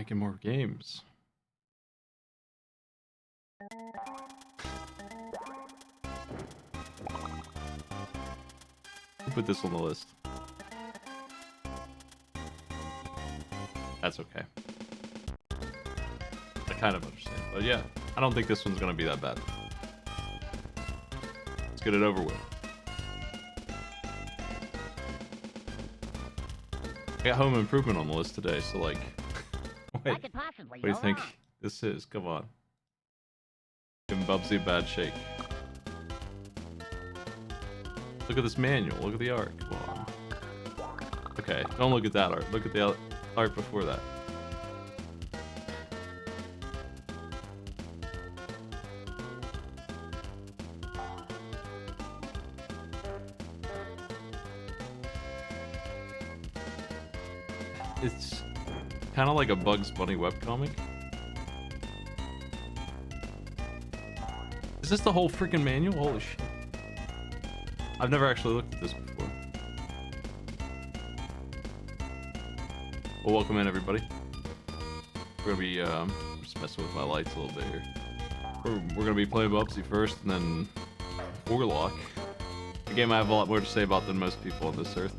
Making more games. We'll put this on the list. That's okay. I kind of understand. But yeah, I don't think this one's going to be that bad. Let's get it over with. I got Home Improvement on the list today, so like... Wait, what do you think this is? Come on. Giving Bubsy a bad shake. Look at this manual. Look at the art. Come on. Okay, don't look at that art. Look at the art before that. It's kind of like a Bugs Bunny webcomic. Is this the whole freaking manual? Holy shit. I've never actually looked at this before. Well, welcome in, everybody. We're gonna be just messing with my lights a little bit here. We're gonna be playing Bubsy first, and then Warlock, a game I have a lot more to say about than most people on this earth.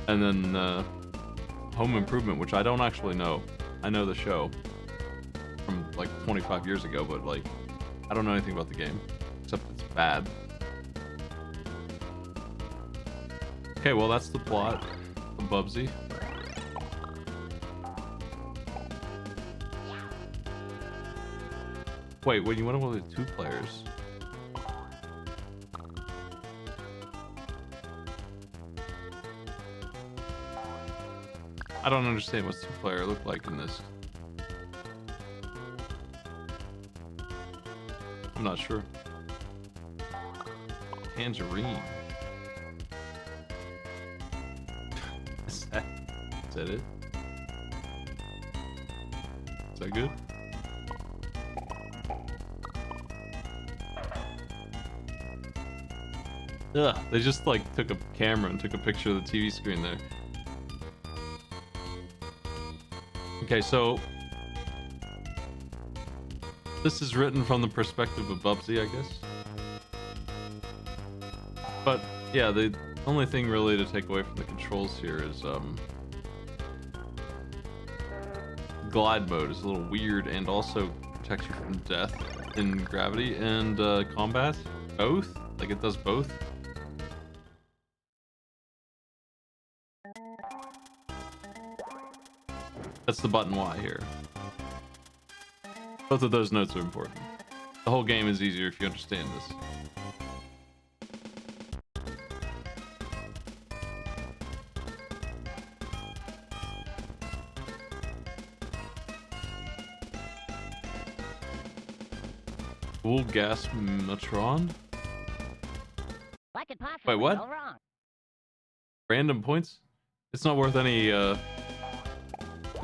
And then Home Improvement, which I don't actually know. I know the show from like 25 years ago, but like I don't know anything about the game except it's bad. Okay, well that's the plot of Bubsy. Wait, when you want to play 2 players? I don't understand what's 2-player look like in this. I'm not sure. Tangerine. Is that it? Is that good? Ugh, they just like took a camera and took a picture of the TV screen there. Okay, so this is written from the perspective of Bubsy, I guess. But yeah, the only thing really to take away from the controls here is glide mode is a little weird and also protects you from death in gravity and combat. Both? Like it does both? That's the button Y here. Both of those notes are important. The whole game is easier if you understand this. Full gas matron? Wait, what? Random points? It's not worth any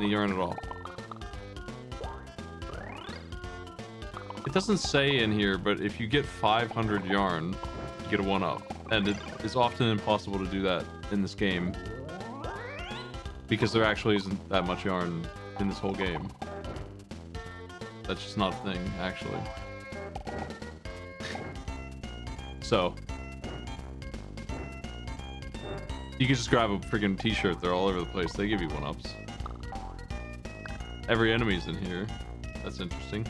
yarn at all. It doesn't say in here, but if you get 500 yarn, you get a 1-up. And it is often impossible to do that in this game because there actually isn't that much yarn in this whole game. That's just not a thing, actually. So you can just grab a freaking t-shirt. They're all over the place. They give you 1-ups. Every enemy's in here. That's interesting.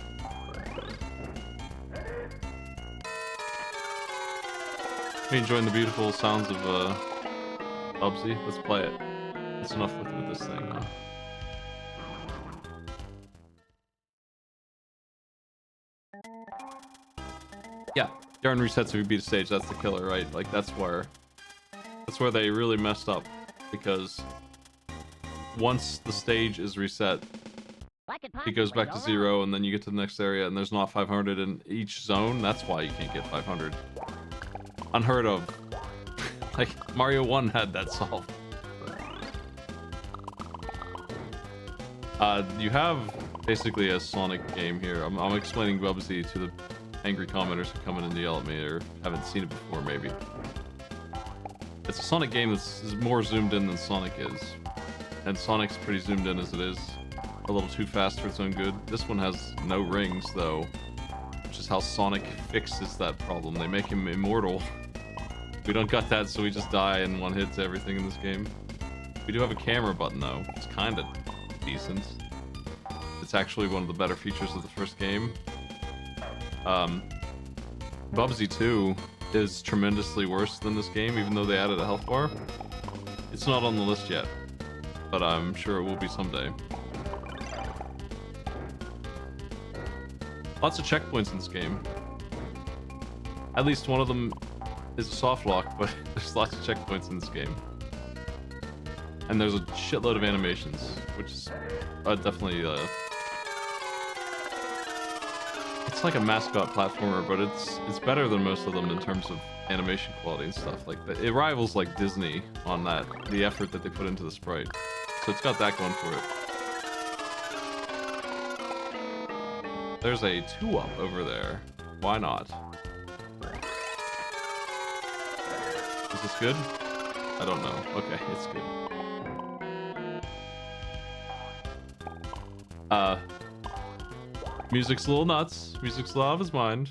Me enjoying the beautiful sounds of Bubsy. Let's play it. That's enough looking at this thing, huh? Yeah, yarn resets if you beat a stage. That's the killer, right? Like that's where they really messed up, because once the stage is reset, it goes back to 0, and then you get to the next area, and there's not 500 in each zone. That's why you can't get 500. Unheard of. Like Mario 1 had that solved. You have basically a Sonic game here. I'm explaining Bubsy to the angry commenters who come in and yell at me or haven't seen it before, maybe. It's a Sonic game that's more zoomed in than Sonic is. And Sonic's pretty zoomed in as it is. a little too fast for its own good. This one has no rings, though, which is how Sonic fixes that problem. They make him immortal. We don't got that, so we just die in one hit to everything in this game. We do have a camera button, though. It's kind of decent. It's actually one of the better features of the first game. Bubsy 2 is tremendously worse than this game, even though they added a health bar. It's not on the list yet, but I'm sure it will be someday. Lots of checkpoints in this game. At least one of them is a soft lock, but there's lots of checkpoints in this game. And there's a shitload of animations, which is definitely... It's like a mascot platformer, but it's better than most of them in terms of animation quality and stuff. Like, it rivals like Disney on that, the effort that they put into the sprite. So it's got that going for it. There's a 2-up over there. Why not? Is this good? I don't know. Okay, it's good. Music's a little nuts. Music's a lot of his mind.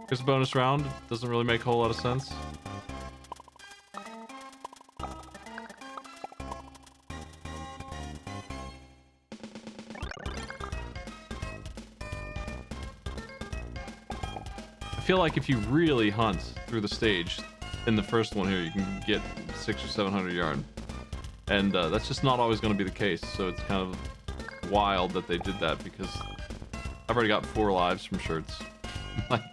Here's a bonus round. Doesn't really make a whole lot of sense. I feel like if you really hunt through the stage in the first one here, you can get 600 or 700 yarn. And that's just not always going to be the case, so it's kind of wild that they did that, because I've already got 4 lives from shirts. Like,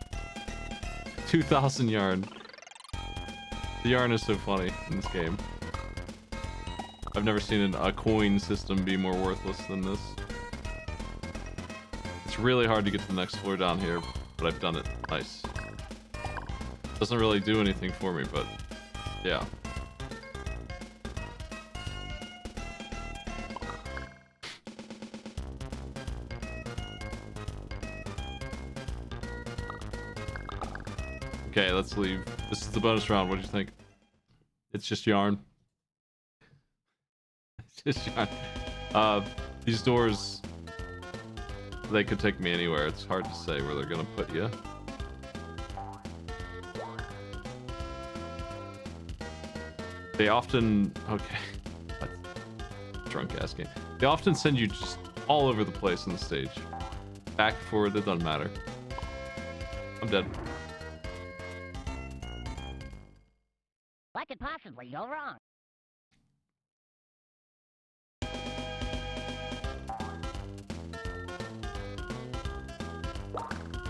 2,000 yarn. The yarn is so funny in this game. I've never seen a coin system be more worthless than this. It's really hard to get to the next floor down here, but I've done it. Nice. Doesn't really do anything for me, but yeah. Okay, let's leave. This is the bonus round. What do you think? It's just yarn. It's just yarn. These doors, they could take me anywhere. It's hard to say where they're gonna put you. They often... Okay. That's drunk ass game. They often send you just all over the place on the stage. Back, forward, it doesn't matter. I'm dead. What could possibly go wrong?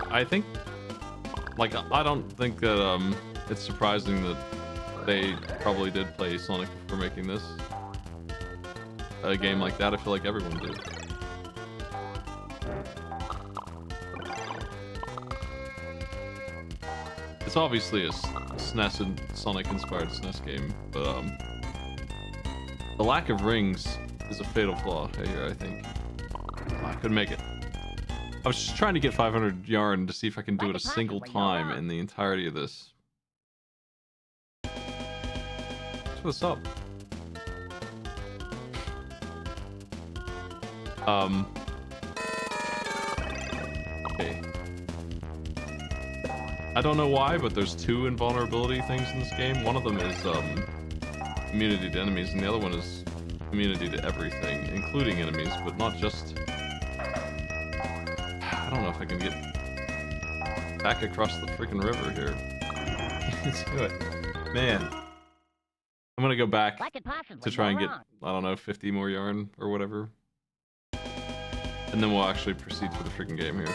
I think... Like, I don't think that, it's surprising that they probably did play Sonic before making this. A game like that, I feel like everyone did. It's obviously a SNES and Sonic-inspired SNES game, but the lack of rings is a fatal flaw here, I think. I couldn't make it. I was just trying to get 500 yarn to see if I can do it a single time in the entirety of this. What's up? Okay. I don't know why, but there's 2 invulnerability things in this game. One of them is immunity to enemies, and the other one is immunity to everything, including enemies, but not just... I don't know if I can get back across the freaking river here. Let's do it. Man. I'm gonna go back to try and get, I don't know, 50 more yarn or whatever. And then we'll actually proceed for the freaking game here.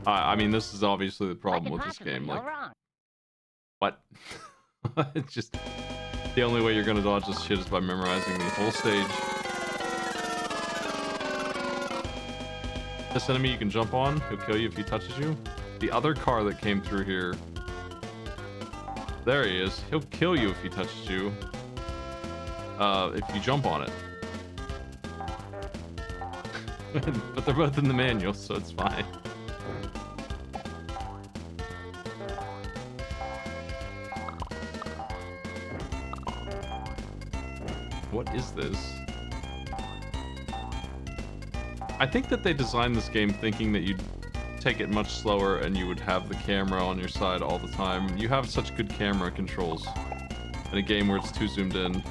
I mean, this is obviously the problem with this game. Like, what? It's just the only way you're gonna dodge this shit is by memorizing the whole stage. This enemy you can jump on, he'll kill you if he touches you. The other car that came through here, there he is. He'll kill you if he touches you. If you jump on it. But they're both in the manual, so it's fine. What is this? I think that they designed this game thinking that you'd take it much slower and you would have the camera on your side all the time. You have such good camera controls in a game where it's too zoomed in.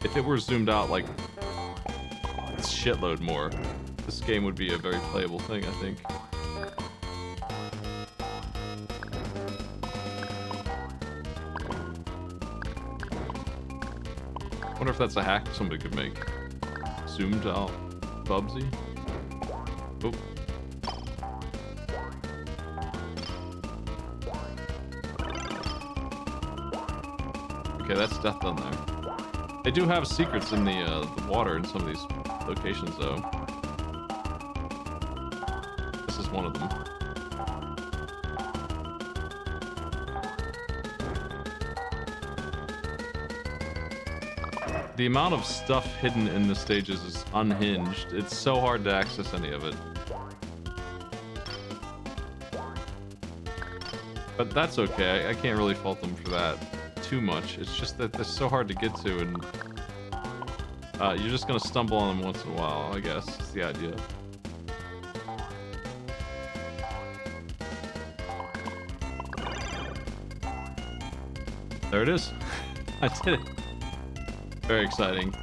If it were zoomed out like a shitload more, this game would be a very playable thing, I think. I wonder if that's a hack somebody could make. Zoomed out Bubsy. Oh. Okay, that's death done there. They do have secrets in the water in some of these locations, though. This is one of them. The amount of stuff hidden in the stages is unhinged. It's so hard to access any of it. But that's okay. I can't really fault them for that too much. It's just that they're so hard to get to, and you're just gonna stumble on them once in a while, I guess, is the idea. There it is. I did it. Very exciting.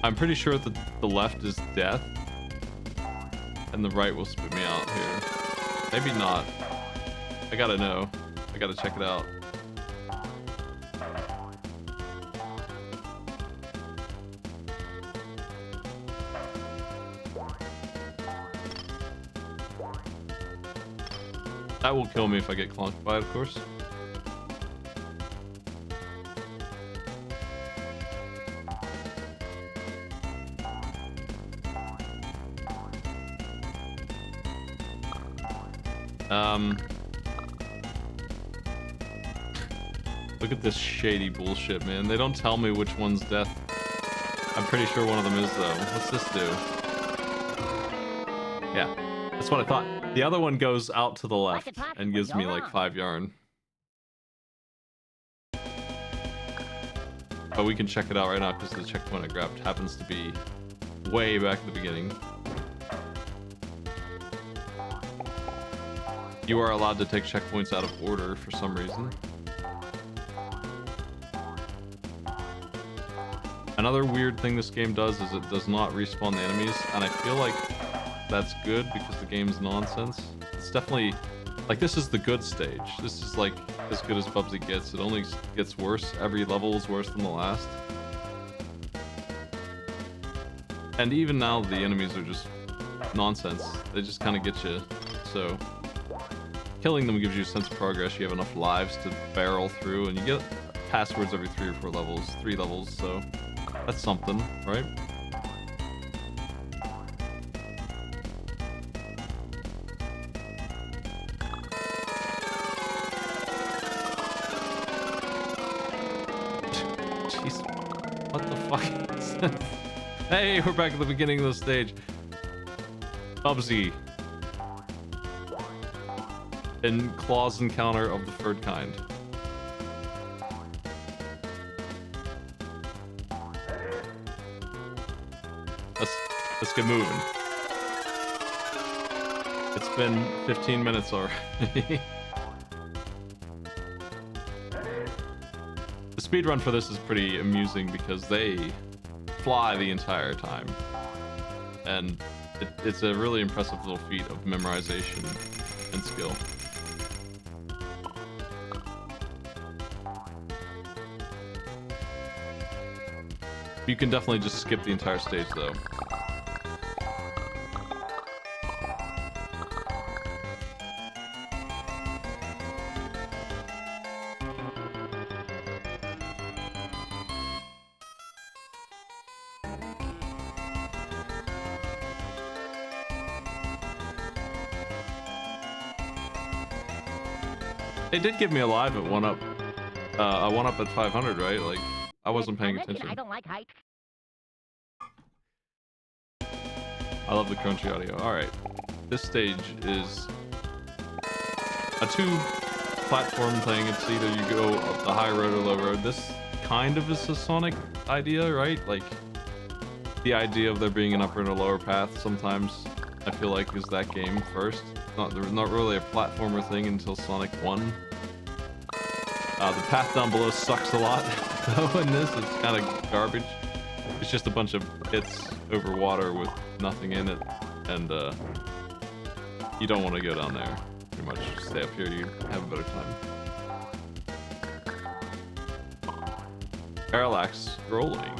I'm pretty sure that the left is death, and the right will spit me out here. Maybe not. I gotta know. I gotta check it out. That will kill me if I get clunked by it, of course. Look at this shady bullshit, man. They don't tell me which one's death. I'm pretty sure one of them is, though. What's this do? Yeah, that's what I thought. The other one goes out to the left and gives me like 5 yarn. But we can check it out right now because the checkpoint I grabbed happens to be way back at the beginning. You are allowed to take checkpoints out of order for some reason. Another weird thing this game does is it does not respawn the enemies, and I feel like that's good because the game's nonsense. It's definitely, like, this is the good stage. This is like as good as Bubsy gets. It only gets worse. Every level is worse than the last. And even now the enemies are just nonsense. They just kind of get you. So killing them gives you a sense of progress. You have enough lives to barrel through, and you get passwords every 3 or 4 levels, 3 levels, so that's something, right? Jeez, what the fuck is this? Hey, we're back at the beginning of the stage. Bubsy. In Claw's encounter of the third kind. Let's get moving. It's been 15 minutes already. The speedrun for this is pretty amusing because they fly the entire time. And it's a really impressive little feat of memorization and skill. You can definitely just skip the entire stage though. They did give me a live at 1-up. I 1-up at 500, right? Like, I wasn't paying attention. I don't like heights. I love the crunchy audio. Alright. This stage is a 2-platform thing. It's either you go up the high road or low road. This kind of is a Sonic idea, right? Like, the idea of there being an upper and a lower path sometimes, I feel like, is that game first. Not really a platformer thing until Sonic 1. The path down below sucks a lot, though, in this. It's kind of garbage. It's just a bunch of hits over water with nothing in it, and you don't want to go down there. Pretty much stay up here, you have a better time. Parallax scrolling.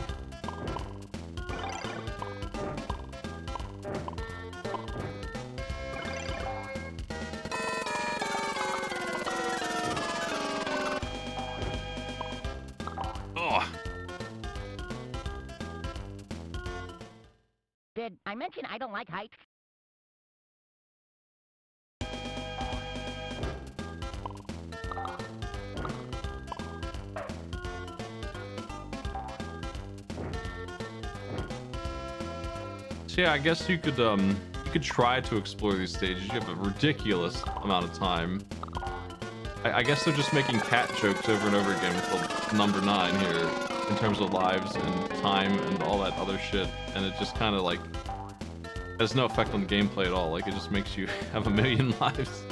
Did I mention I don't like heights? So yeah, I guess you could try to explore these stages. You have a ridiculous amount of time. I guess they're just making cat jokes over and over again with the number 9 here in terms of lives and time and all that other shit, and it just kind of like has no effect on the gameplay at all. Like, it just makes you have a million lives.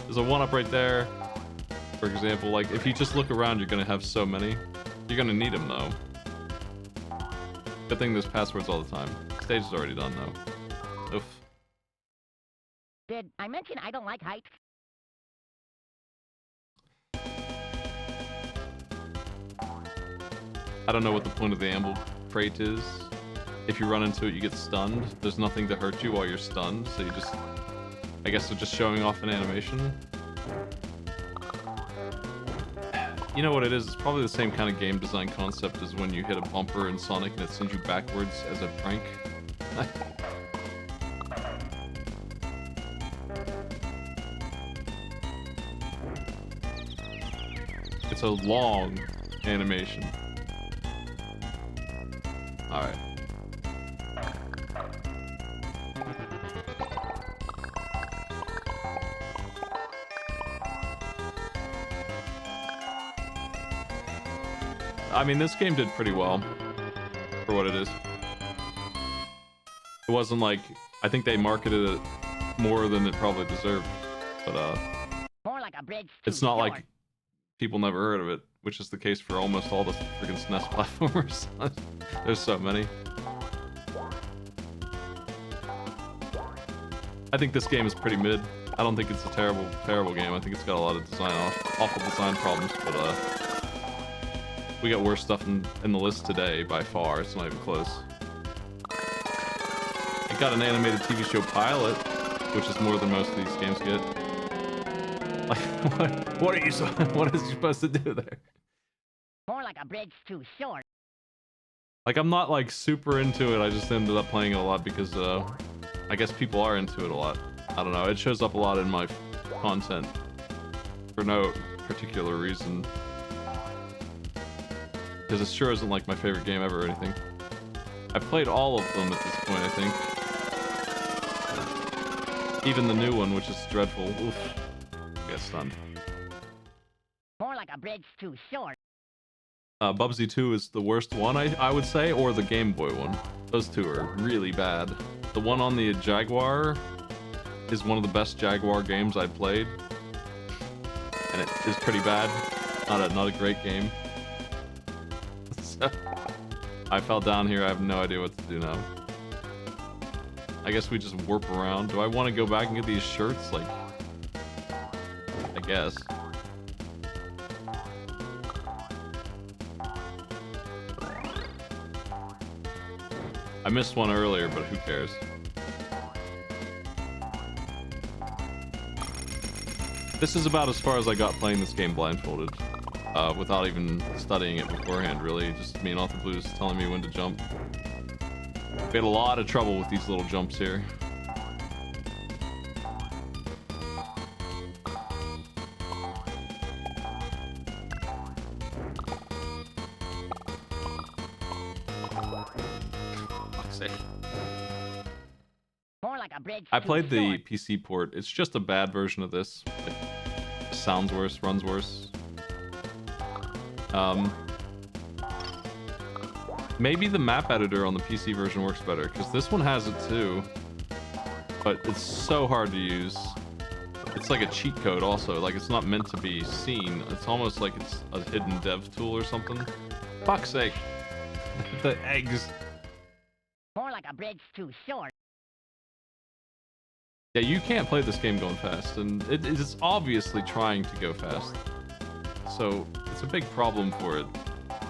There's a 1-up right there, for example. Like, if you just look around, you're gonna have so many. You're gonna need them though. Good thing there's passwords all the time. Stage is already done though. Oof. Did I mention I don't like heights? I don't know what the point of the amble crate is. If you run into it, you get stunned. There's nothing to hurt you while you're stunned, so you just... I guess they're just showing off an animation. You know what it is? It's probably the same kind of game design concept as when you hit a bumper in Sonic and it sends you backwards as a prank. It's a long animation. Alright. I mean, this game did pretty well for what it is. It wasn't like... I think they marketed it more than it probably deserved. But, More like a bridge it's not like people never heard of it, which is the case for almost all the freaking SNES platformers. There's so many. I think this game is pretty mid. I don't think it's a terrible game. I think it's got a lot of awful design problems, but we got worse stuff in the list today by far. It's not even close. It got an animated TV show pilot, which is more than most of these games get. Like, what is you supposed to do there? More like a bridge too short. Like, I'm not like super into it. I just ended up playing it a lot because I guess people are into it a lot. I don't know. It shows up a lot in my content for no particular reason. Because it sure isn't like my favorite game ever or anything. I've played all of them at this point, I think. Even the new one, which is dreadful. Oof. I get stunned. More like a bridge too short. Bubsy 2 is the worst one, I would say, or the Game Boy one. Those two are really bad. The one on the Jaguar is one of the best Jaguar games I've played. And it is pretty bad. Not a great game. So, I fell down here, I have no idea what to do now. I guess we just warp around. Do I want to go back and get these shirts? Like, I guess. I missed one earlier, but who cares? This is about as far as I got playing this game blindfolded. Without even studying it beforehand, really. Just me and Author Blues telling me when to jump. We had a lot of trouble with these little jumps here. sake. More like a bridge I too played the short. PC port. It's just a bad version of this. It sounds worse, runs worse. Maybe the map editor on the PC version works better, because this one has it too. But it's so hard to use. It's like a cheat code also. Like, it's not meant to be seen. It's almost like it's a hidden dev tool or something. Fuck's sake. The eggs. More like a bridge too short. Yeah, you can't play this game going fast, and it is obviously trying to go fast. So it's a big problem for it.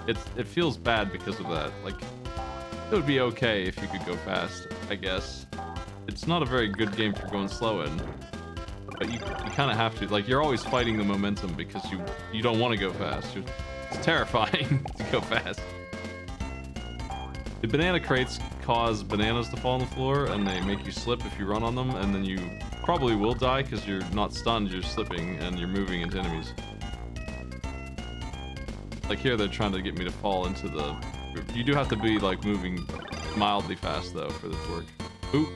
It feels bad because of that. Like, it would be okay if you could go fast, I guess. It's not a very good game for going slow in, but you kind of have to. Like, you're always fighting the momentum because you don't want to go fast. It's terrifying to go fast. The banana crates cause bananas to fall on the floor, and they make you slip if you run on them, and then you probably will die because you're not stunned, you're slipping, and you're moving into enemies. Like here, they're trying to get me to fall into the... You do have to be, like, moving mildly fast, though, for this to work. Oop.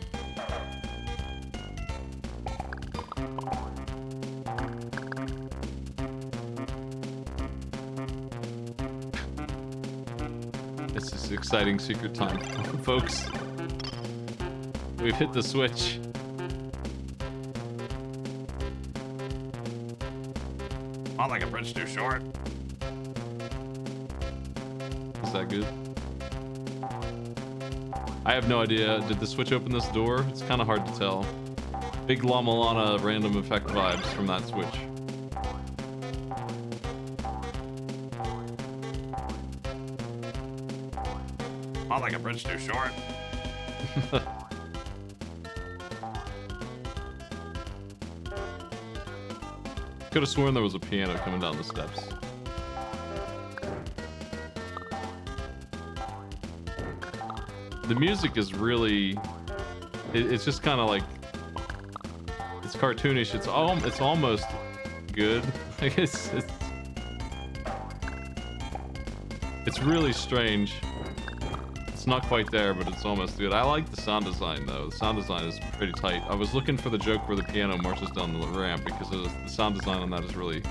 This is exciting secret time, folks. We've hit the switch. Not like a bridge too short. Is that good? I have no idea. Did the switch open this door? It's kind of hard to tell. Big La Milana random effect vibes from that switch. Not like a bridge too short. Could have sworn there was a piano coming down the steps. The music is really... It's just kind of like... It's cartoonish. It's almost good. Like it's really strange. It's not quite there, but it's almost good. I like the sound design, though. The sound design is pretty tight. I was looking for the joke where the piano marches down the ramp because the sound design on that is really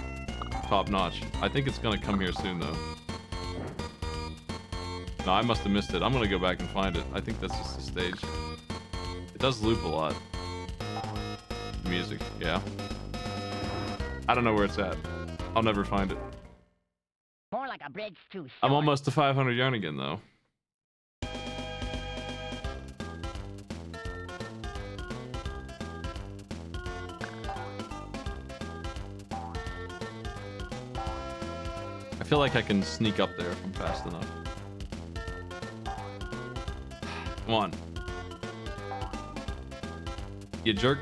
top-notch. I think it's going to come here soon, though. No, I must have missed it. I'm going to go back and find it. I think that's just the stage. It does loop a lot. Music, yeah. I don't know where it's at. I'll never find it. More like a bridge too short. I'm almost to 500 yarn again, though. I feel like I can sneak up there if I'm fast enough. Come on. You jerk.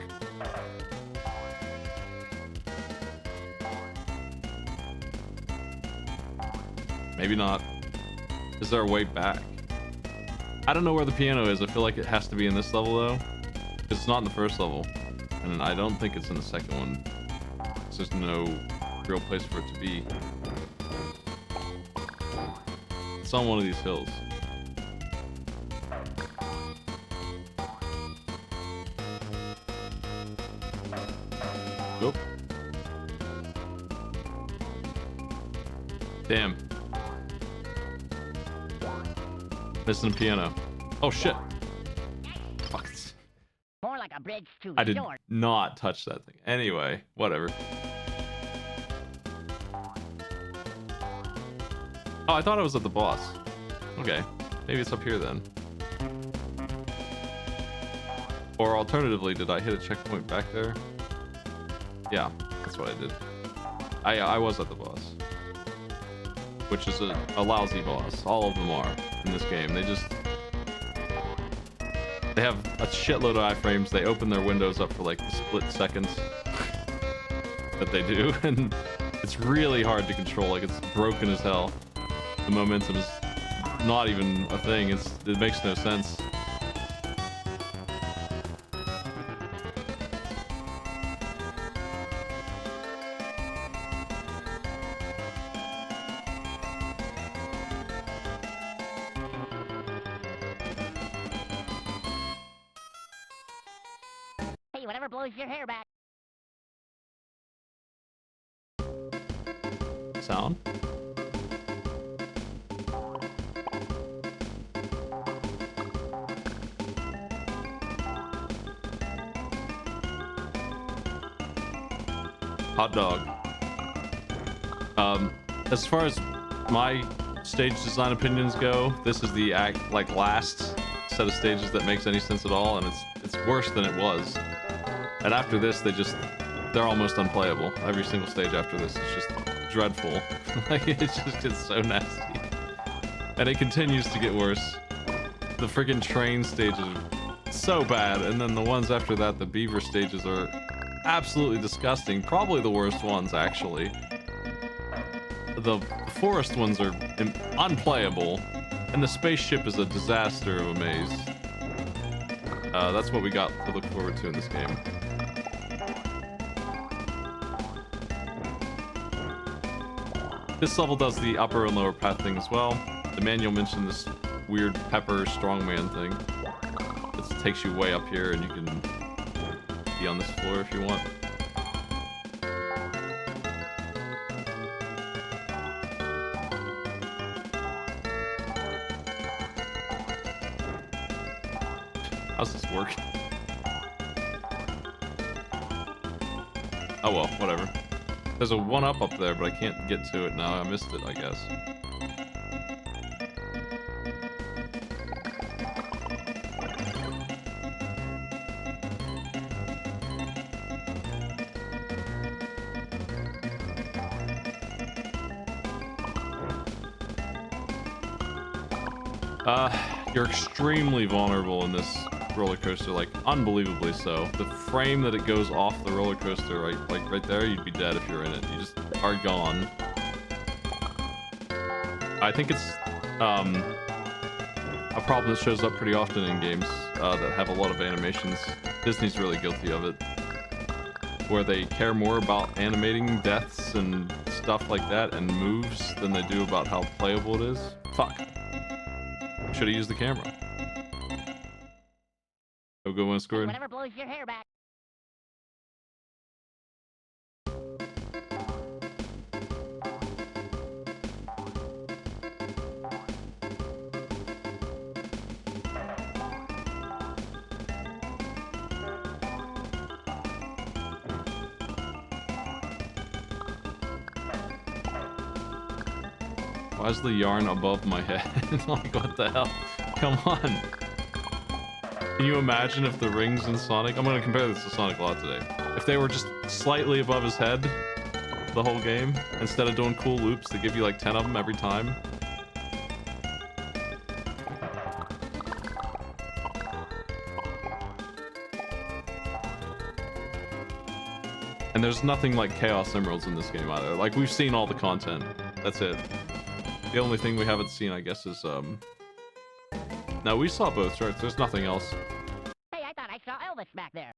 Maybe not. Is there a way back? I don't know where the piano is. I feel like it has to be in this level, though. It's not in the first level. And I don't think it's in the second one. There's no real place for it to be. It's on one of these hills. Oop. Damn. Missing a piano. Oh shit. Fuck. More like a bridge too I did short. not touch that thing. Anyway, whatever. Oh, I thought I was at the boss. Okay. Maybe it's up here then. Or alternatively, did I hit a checkpoint back there? Yeah, that's what I did. I was at the boss. Which is a lousy boss. All of them are in this game. They have a shitload of iframes. They open their windows up for like the split seconds that they do. And it's really hard to control. Like, it's broken as hell. The momentum is not even a thing. It makes no sense. Whatever blows your hair back. Sound? Hot dog. As far as my stage design opinions go, this is the last set of stages that makes any sense at all, and it's worse than it was. And after this, they're almost unplayable. Every single stage after this is just dreadful. Like, it just gets so nasty. And it continues to get worse. The freaking train stages are so bad, and then the ones after that, the beaver stages, are absolutely disgusting. Probably the worst ones, actually. The forest ones are unplayable, and the spaceship is a disaster of a maze. That's what we got to look forward to in this game. This level does the upper and lower path thing as well. The manual mentioned this weird pepper strongman thing. It takes you way up here, and you can be on this floor if you want. How's this work? Oh well, whatever. There's a 1-up up there, but I can't get to it now. I missed it, I guess. You're extremely vulnerable in this roller coaster, like unbelievably so. The frame that it goes off the roller coaster, right there, you'd be dead if you're in it. You just are gone. I think it's a problem that shows up pretty often in games that have a lot of animations. Disney's really guilty of it, where they care more about animating deaths and stuff like that and moves than they do about how playable it is. Fuck. Should have used the camera. Oh, good one, scored. Whatever blows your hair back. Why is the yarn above my head? Like, what the hell? Come on. Can you imagine if the rings in Sonic... I'm going to compare this to Sonic a lot today. If they were just slightly above his head the whole game, instead of doing cool loops that give you like 10 of them every time. And there's nothing like Chaos Emeralds in this game either. Like, we've seen all the content. That's it. The only thing we haven't seen, I guess, is, No, we saw both charts. There's nothing else. Hey, I thought I saw Elvis back there.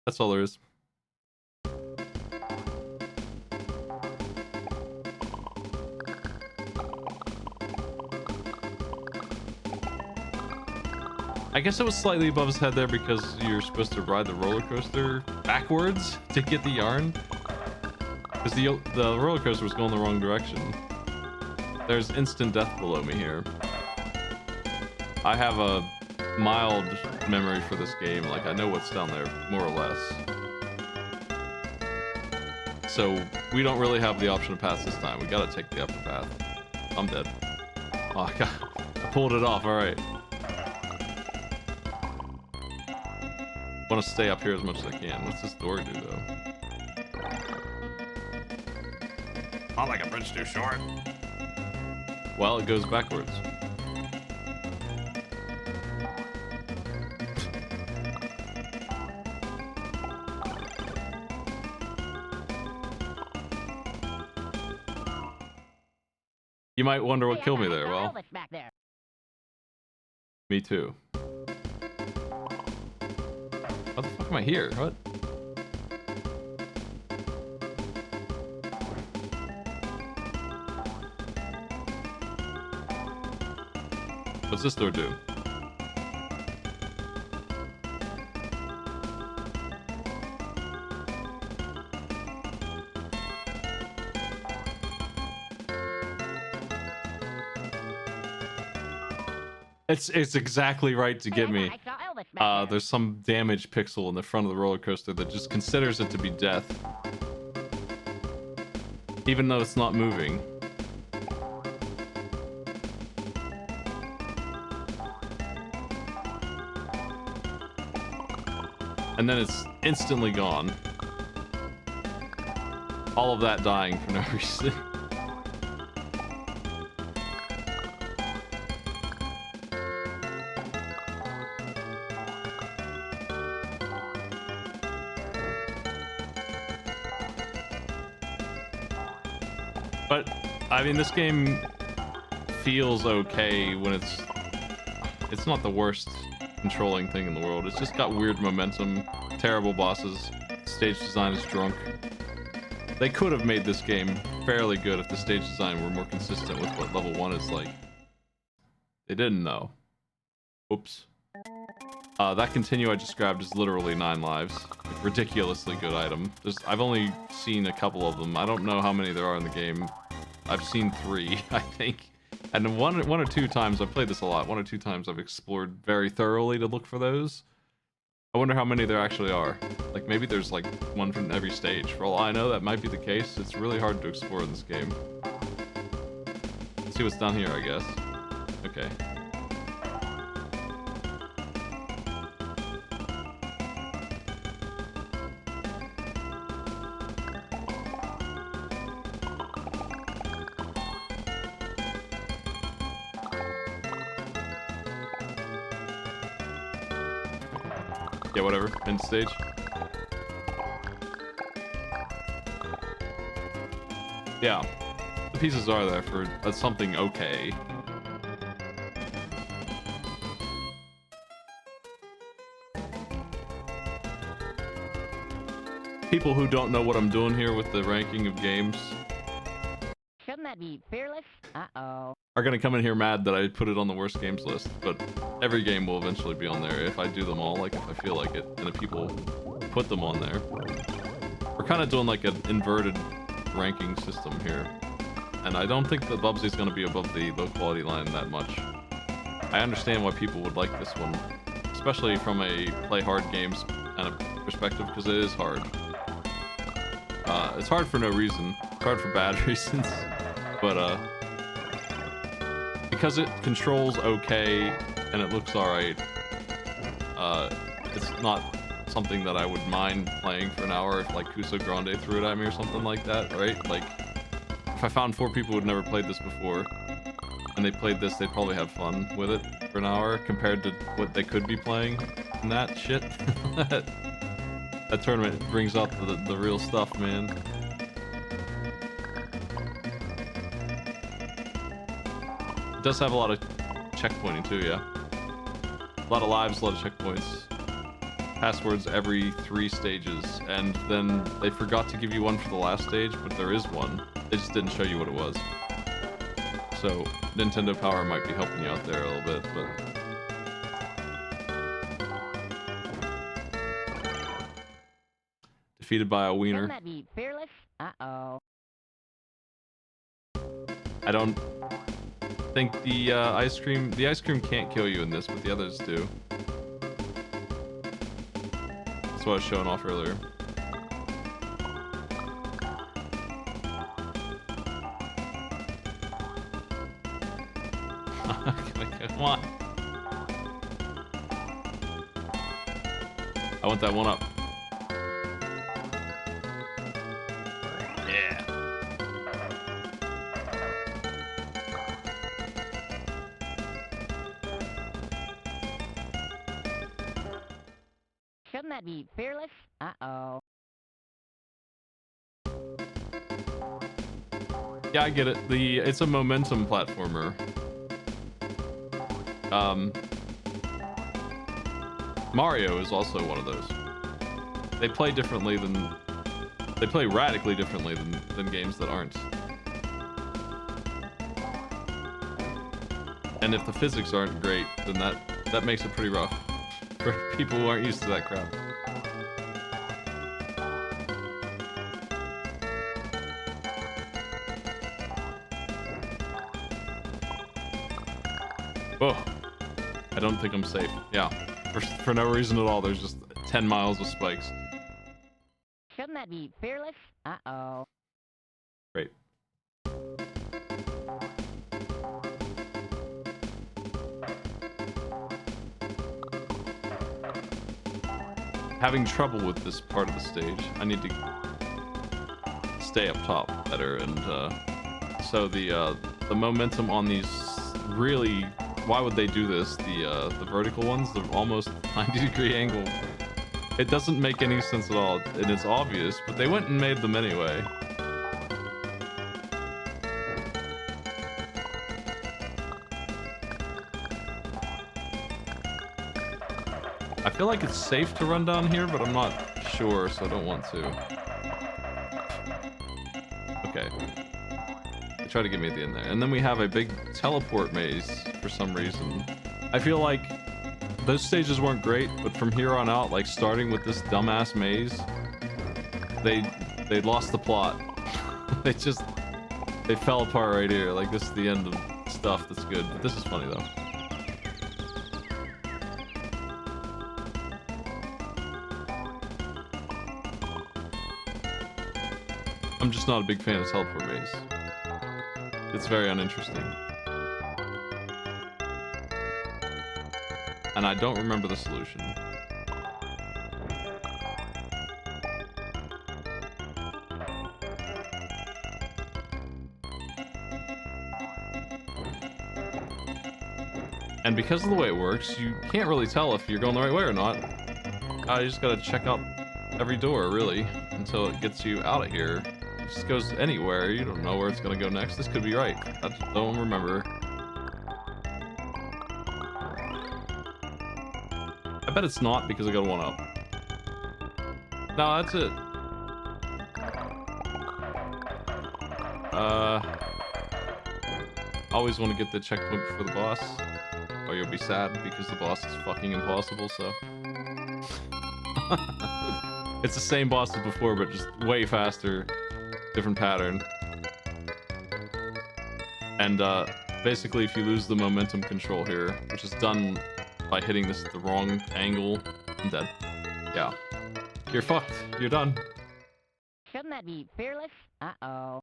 That's all there is. I guess it was slightly above his head there because you're supposed to ride the roller coaster backwards to get the yarn. Because the roller coaster was going the wrong direction. There's instant death below me here. I have a mild memory for this game. Like, I know what's down there, more or less. So, we don't really have the option to pass this time. We gotta take the upper path. I'm dead. Oh, I pulled it off, alright. Want to stay up here as much as I can. What's this door do, though? Not like a bridge too short. Well, it goes backwards. You might wonder what killed me there. Well, me too. How the fuck am I here? What? What's this door do? It's exactly right to get me. I saw Elvis back there. There's some damage pixel in the front of the roller coaster that just considers it to be death, even though it's not moving. And then it's instantly gone. All of that dying for no reason. But, I mean, this game feels okay when it's not the worst controlling thing in the world. It's just got weird momentum, terrible bosses, stage design is drunk. They could have made this game fairly good if the stage design were more consistent with what level 1 is like. They didn't, though. Oops. That continue I just grabbed is literally 9 lives. Like, ridiculously good item. I've only seen a couple of them. I don't know how many there are in the game. I've seen 3, I think. And one or two times, I've played this a lot, 1 or 2 times I've explored very thoroughly to look for those. I wonder how many there actually are. Like, maybe there's like one from every stage. For all I know, that might be the case. It's really hard to explore in this game. Let's see what's down here, I guess. Okay. Yeah, whatever. End stage. Yeah. The pieces are there for something okay. People who don't know what I'm doing here with the ranking of games Shouldn't that be fearless? Uh-oh. are gonna come in here mad that I put it on the worst games list, but every game will eventually be on there if I do them all, like if I feel like it, and if people put them on there. We're kind of doing like an inverted ranking system here, and I don't think that Bubsy is gonna be above the low quality line that much. I understand why people would like this one, especially from a play hard games kind of perspective, because it is hard. It's hard for no reason. It's hard for bad reasons, but because it controls okay and it looks alright, it's not something that I would mind playing for an hour if like Kuso Grande threw it at me or something like that, right? Like, if I found 4 people who'd never played this before and they played this, they'd probably have fun with it for an hour compared to what they could be playing in that shit. That tournament brings out the real stuff, man. It does have a lot of checkpointing too, yeah. A lot of lives, a lot of checkpoints. Passwords every 3 stages, and then they forgot to give you one for the last stage, but there is one. They just didn't show you what it was. So, Nintendo Power might be helping you out there a little bit, but... Defeated by a wiener. Shouldn't that be fearless? Uh-oh. I don't think the ice cream can't kill you in this, but the others do. That's what I was showing off earlier. Come on. I want that one up. Yeah. Shouldn't that be fearless? Uh-oh. Yeah, I get it. It's a momentum platformer. Mario is also one of those. They play radically differently than games that aren't. And if the physics aren't great, then that makes it pretty rough for people who aren't used to that crap. Whoa. I don't think I'm safe. Yeah, for no reason at all. There's just 10 miles of spikes. Shouldn't that be fearless? Uh-oh. Great. Having trouble with this part of the stage. I need to stay up top better, and so the momentum on these really, why would they do this? The vertical ones, the almost 90-degree angle. It doesn't make any sense at all, and it's obvious, but they went and made them anyway. I feel like it's safe to run down here, but I'm not sure, so I don't want to. Okay. They try to get me at the end there. And then we have a big teleport maze for some reason. I feel like those stages weren't great, but from here on out, like starting with this dumbass maze, they lost the plot. they fell apart right here. Like, this is the end of stuff that's good, but this is funny though. I'm just not a big fan of teleport maze. It's very uninteresting. And I don't remember the solution. And because of the way it works, you can't really tell if you're going the right way or not. You just gotta check out every door, really, until it gets you out of here. It just goes anywhere. You don't know where it's gonna go next. This could be right. I just don't remember. I bet it's not because I got one up. No, that's it. Always want to get the checkpoint before the boss, or you'll be sad because the boss is fucking impossible, so. It's the same boss as before, but just way faster. Different pattern. And basically if you lose the momentum control here, which is done by hitting this at the wrong angle, I'm dead. Yeah. You're fucked. You're done. Shouldn't that be fearless? Uh-oh.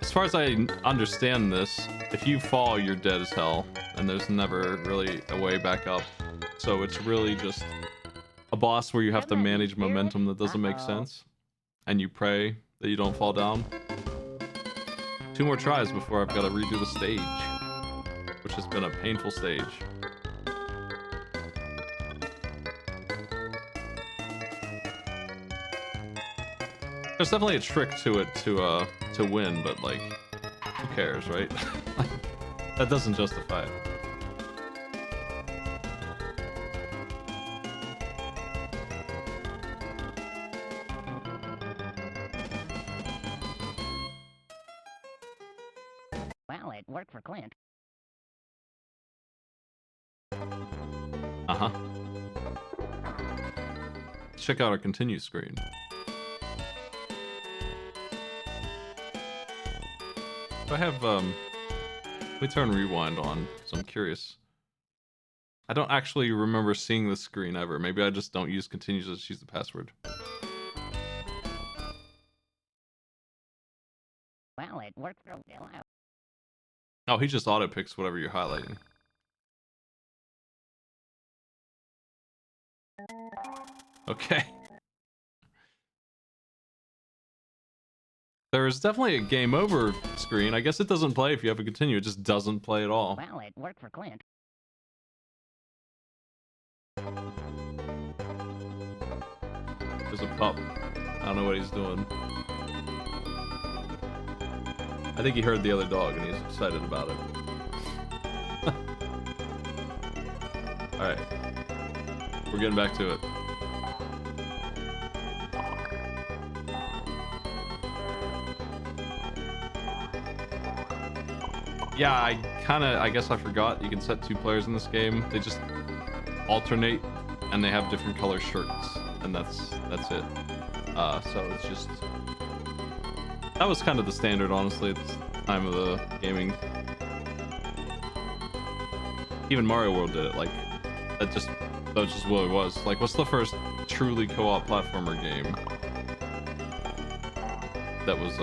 As far as I understand this, if you fall, you're dead as hell, and there's never really a way back up. So it's really just a boss where you have to manage momentum that doesn't make sense, and you pray that you don't fall down. 2 more tries before I've got to redo the stage, which has been a painful stage. There's definitely a trick to it to win, but like, who cares, right? That doesn't justify it. Well, it worked for Clint. Uh-huh. Check out our continue screen. I have, let me turn rewind on, because I'm curious. I don't actually remember seeing this screen ever. Maybe I just don't use continues, I just use the password. Well, it worked for Bill out. Oh, he just auto-picks whatever you're highlighting. Okay. There is definitely a game over screen. I guess it doesn't play if you have a continue. It just doesn't play at all. Well, it worked for Clint. There's a pup. I don't know what he's doing. I think he heard the other dog and he's excited about it. Alright. We're getting back to it. Yeah, I guess I forgot. You can set 2 players in this game. They just alternate, and they have different color shirts. and that's it. So it's just that was kind of the standard, honestly, at this time of the gaming. Even Mario World did it. Like that was just what it was. Like, what's the first truly co-op platformer game that was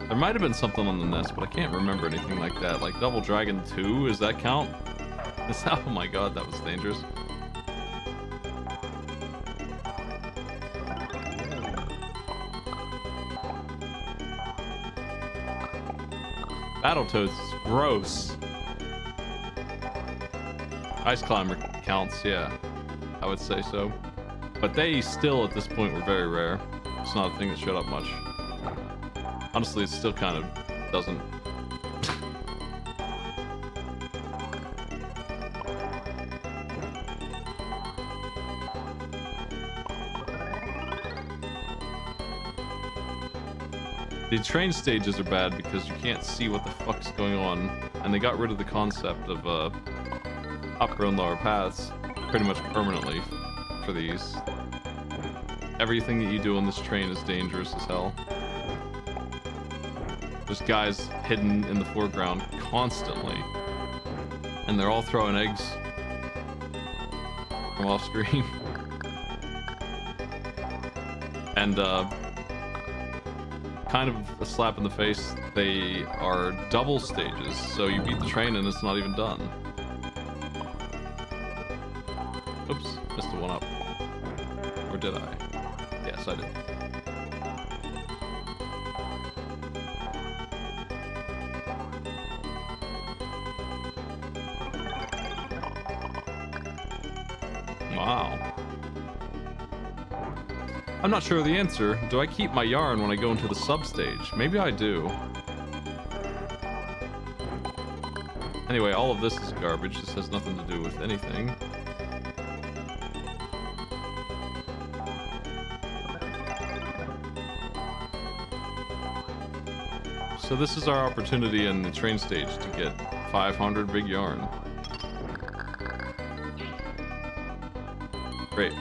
there might have been something on the NES, but I can't remember anything like that. Like Double Dragon 2, does that count? Oh my god, that was dangerous. Battletoads is gross. Ice Climber counts, yeah. I would say so. But they still, at this point, were very rare. It's not a thing that showed up much. Honestly, it still kind of doesn't. The train stages are bad because you can't see what the fuck's going on, and they got rid of the concept of upper and lower paths pretty much permanently for these. Everything that you do on this train is dangerous as hell. There's guys hidden in the foreground constantly, and they're all throwing eggs from off screen. And kind of a slap in the face, they are double stages, so you beat the train and it's not even done. Oops, missed a one up. Or did I? Yes, I did. Wow. I'm not sure of the answer. Do I keep my yarn when I go into the sub-stage? Maybe I do. Anyway, all of this is garbage. This has nothing to do with anything. So this is our opportunity in the train stage to get 500 big yarn. Great.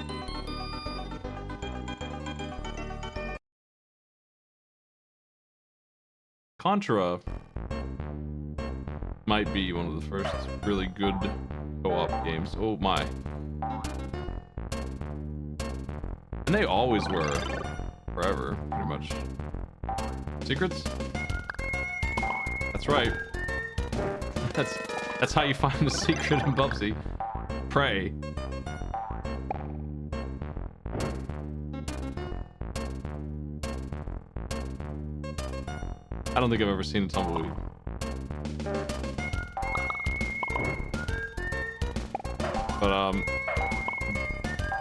Contra might be one of the first really good co-op games. Oh my. And they always were. Forever, pretty much. Secrets? That's right. That's how you find a secret in Bubsy. Pray. I don't think I've ever seen a tumbleweed. But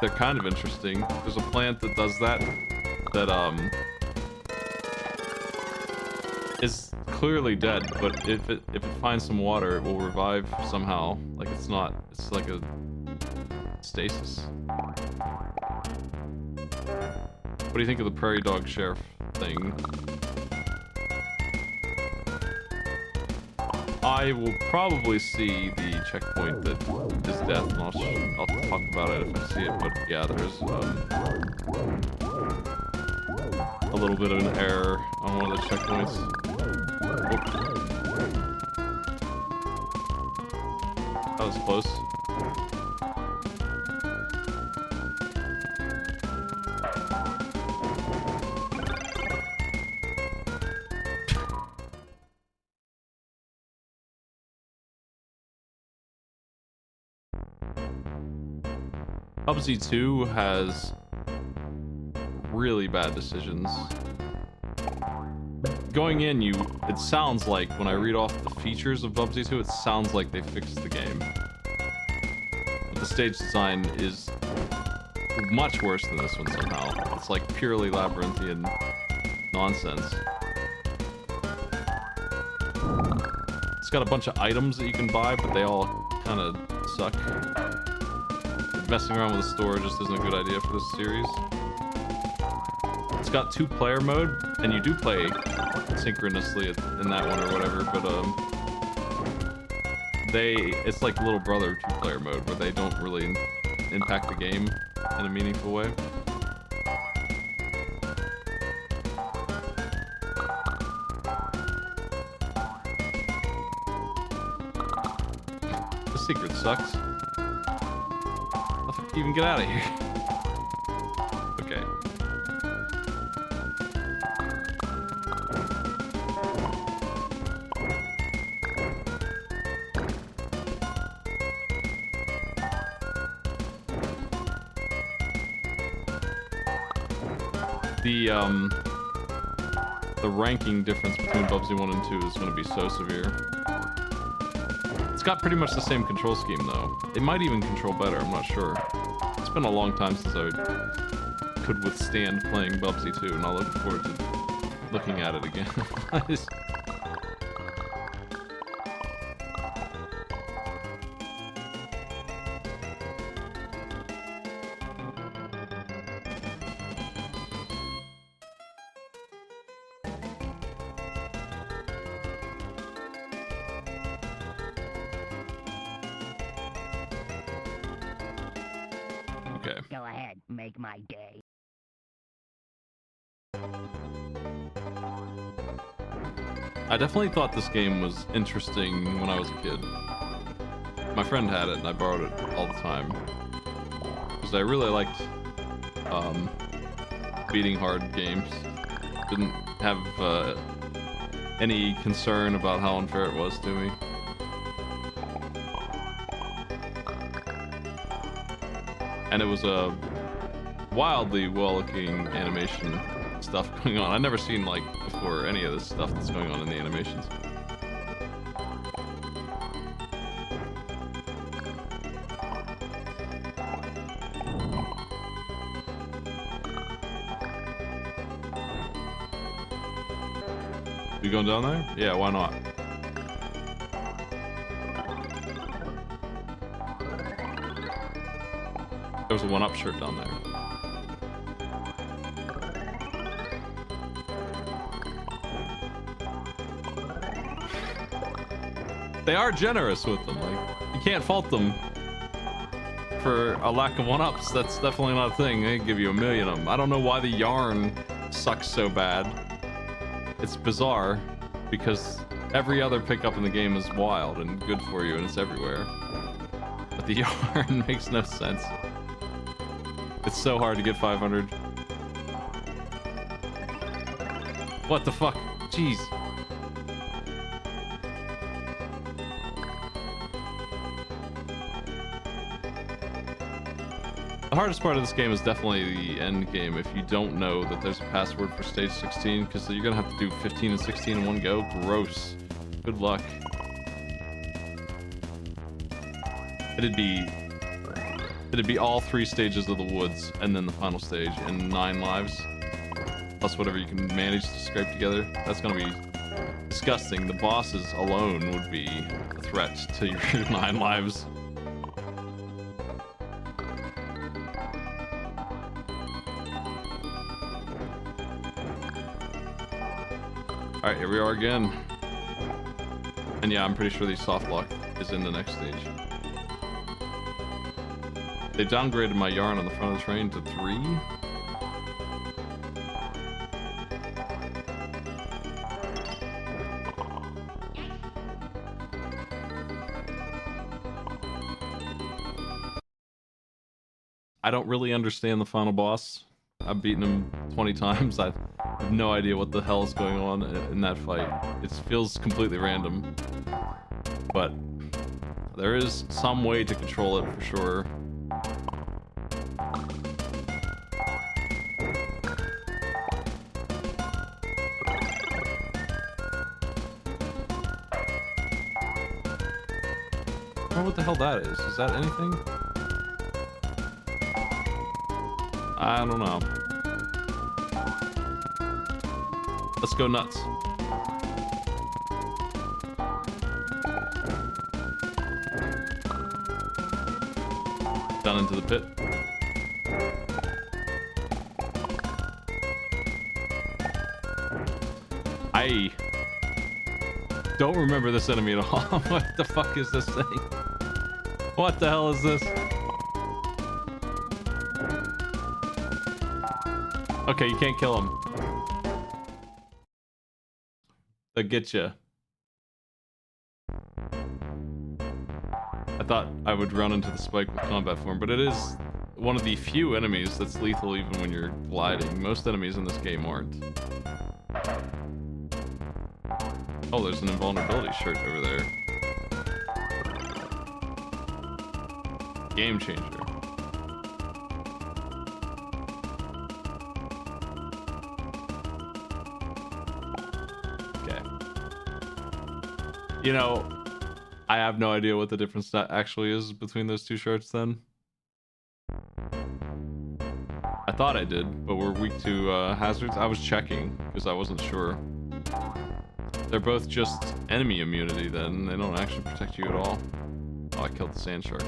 they're kind of interesting. There's a plant that does that is clearly dead, but if it finds some water, it will revive somehow. Like it's like a stasis. What do you think of the prairie dog sheriff thing? I will probably see the checkpoint that is death, and I'll talk about it if I see it, but yeah, there's a little bit of an error on one of the checkpoints. Whoop. That was close. Bubsy 2 has really bad decisions. Going in, it sounds like, when I read off the features of Bubsy 2, it sounds like they fixed the game. But the stage design is much worse than this one somehow. It's like purely labyrinthian nonsense. It's got a bunch of items that you can buy, but they all kind of suck. Messing around with the store just isn't a good idea for this series. It's got 2-player mode, and you do play synchronously in that one or whatever, but it's like little brother 2-player mode where they don't really impact the game in a meaningful way. The secret sucks. How the fuck do you even get out of here? Okay. The ranking difference between Bubsy 1 and 2 is going to be so severe. It's got pretty much the same control scheme though. It might even control better, I'm not sure. It's been a long time since I could withstand playing Bubsy 2, and I'll look forward to looking at it again. Okay. Go ahead, make my day. I definitely thought this game was interesting when I was a kid. My friend had it and I borrowed it all the time. Because I really liked beating hard games. Didn't have any concern about how unfair it was to me. And it was a wildly well-looking animation stuff going on. I've never seen, like, before any of this stuff that's going on in the animations. You going down there? Yeah, why not? There was a 1-Up shirt down there. They are generous with them. Like, you can't fault them for a lack of 1-Ups. That's definitely not a thing. They give you a million of them. I don't know why the yarn sucks so bad. It's bizarre because every other pickup in the game is wild and good for you and it's everywhere. But the yarn makes no sense. It's so hard to get 500. What the fuck? Jeez. The hardest part of this game is definitely the end game if you don't know that there's a password for stage 16, because you're gonna have to do 15 and 16 in one go. Gross. Good luck. It'd be all 3 stages of the woods and then the final stage and 9 lives. Plus whatever you can manage to scrape together. That's gonna be disgusting. The bosses alone would be a threat to your 9 lives. Alright, here we are again. And yeah, I'm pretty sure the soft lock is in the next stage. They downgraded my yarn on the front of the train to 3. I don't really understand the final boss. I've beaten him 20 times. I have no idea what the hell is going on in that fight. It feels completely random. But there is some way to control it for sure. I don't know what the hell that is. Is that anything? I don't know. Let's go nuts. Down into the pit. I don't remember this enemy at all. What the fuck is this thing? What the hell is this? Okay, you can't kill him. They'll get you. I thought I would run into the spike with combat form, but it is one of the few enemies that's lethal even when you're gliding. Most enemies in this game aren't. Oh, there's an invulnerability shirt over there. Game changer. Okay. You know, I have no idea what the difference that actually is between those two shirts then. I thought I did, but we're weak to hazards. I was checking because I wasn't sure. They're both just enemy immunity then. They don't actually protect you at all. Oh, I killed the sand shark.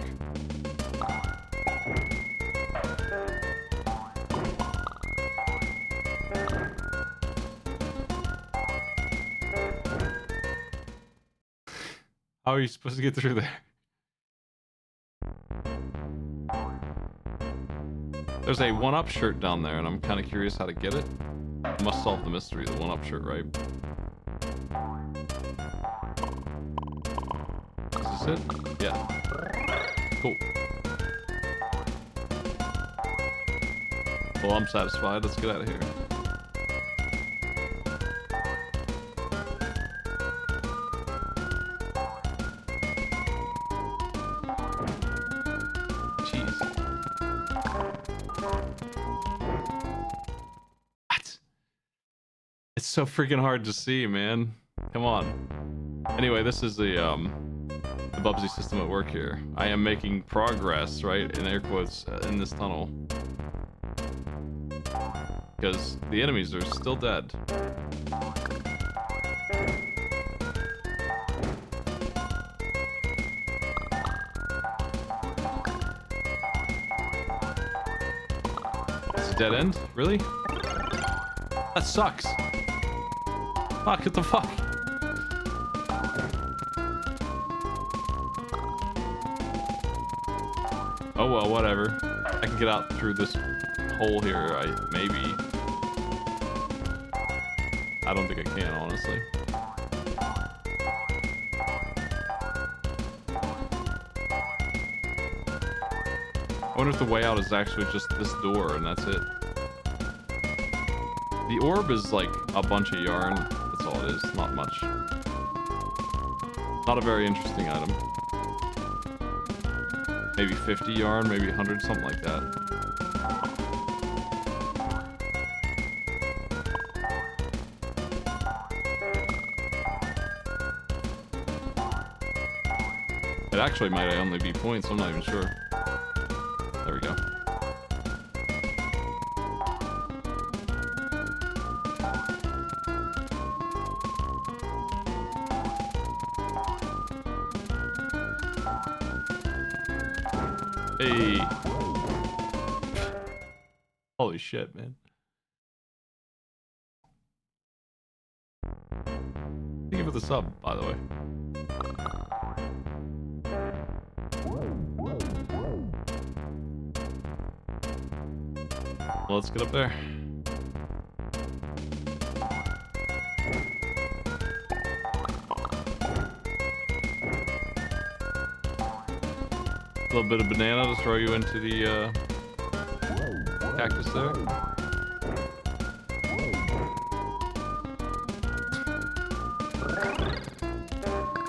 How are you supposed to get through there? There's a 1-up shirt down there, and I'm kind of curious how to get it. I must solve the mystery of the 1-up shirt, right? Is this it? Yeah. Cool. Well, I'm satisfied. Let's get out of here. It's so freaking hard to see, man. Come on. Anyway, this is the Bubsy system at work here. I am making progress, right, in air quotes, in this tunnel. Because the enemies are still dead. It's a dead end? Really? That sucks. Fuck, what the fuck? Oh well, whatever. I can get out through this hole here, maybe. I don't think I can, honestly. I wonder if the way out is actually just this door and that's it. The orb is like a bunch of yarn. That's all it is. Not much. Not a very interesting item. Maybe 50 yarn, maybe 100, something like that. It actually might only be points. I'm not even sure. There we go. Hey. Holy shit, man. Thank you for the sub, by the way. Well, let's get up there. A little bit of banana to throw you into the cactus there.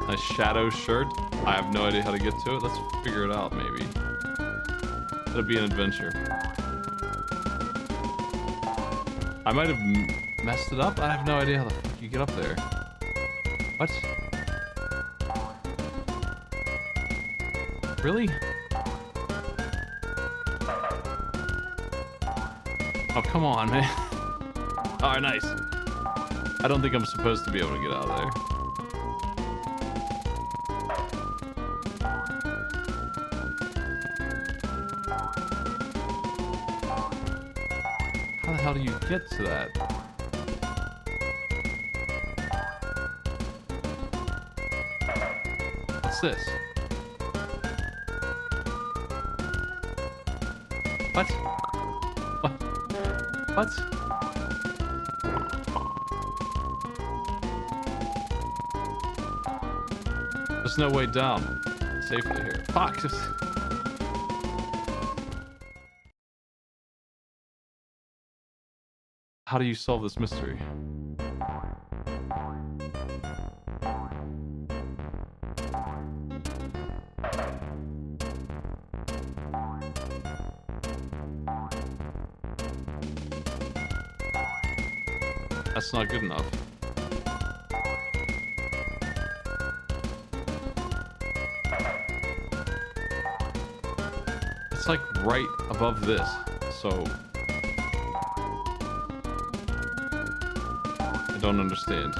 Nice shadow shirt. I have no idea how to get to it. Let's figure it out, maybe. It'll be an adventure. I might have messed it up. I have no idea how the fuck you get up there. What? Really? Oh, come on, man. Alright, nice. I don't think I'm supposed to be able to get out of there. How the hell do you get to that? What's this? What? What? What? There's no way down safely here. Fuck! How do you solve this mystery? That's not good enough. It's like right above this, so I don't understand.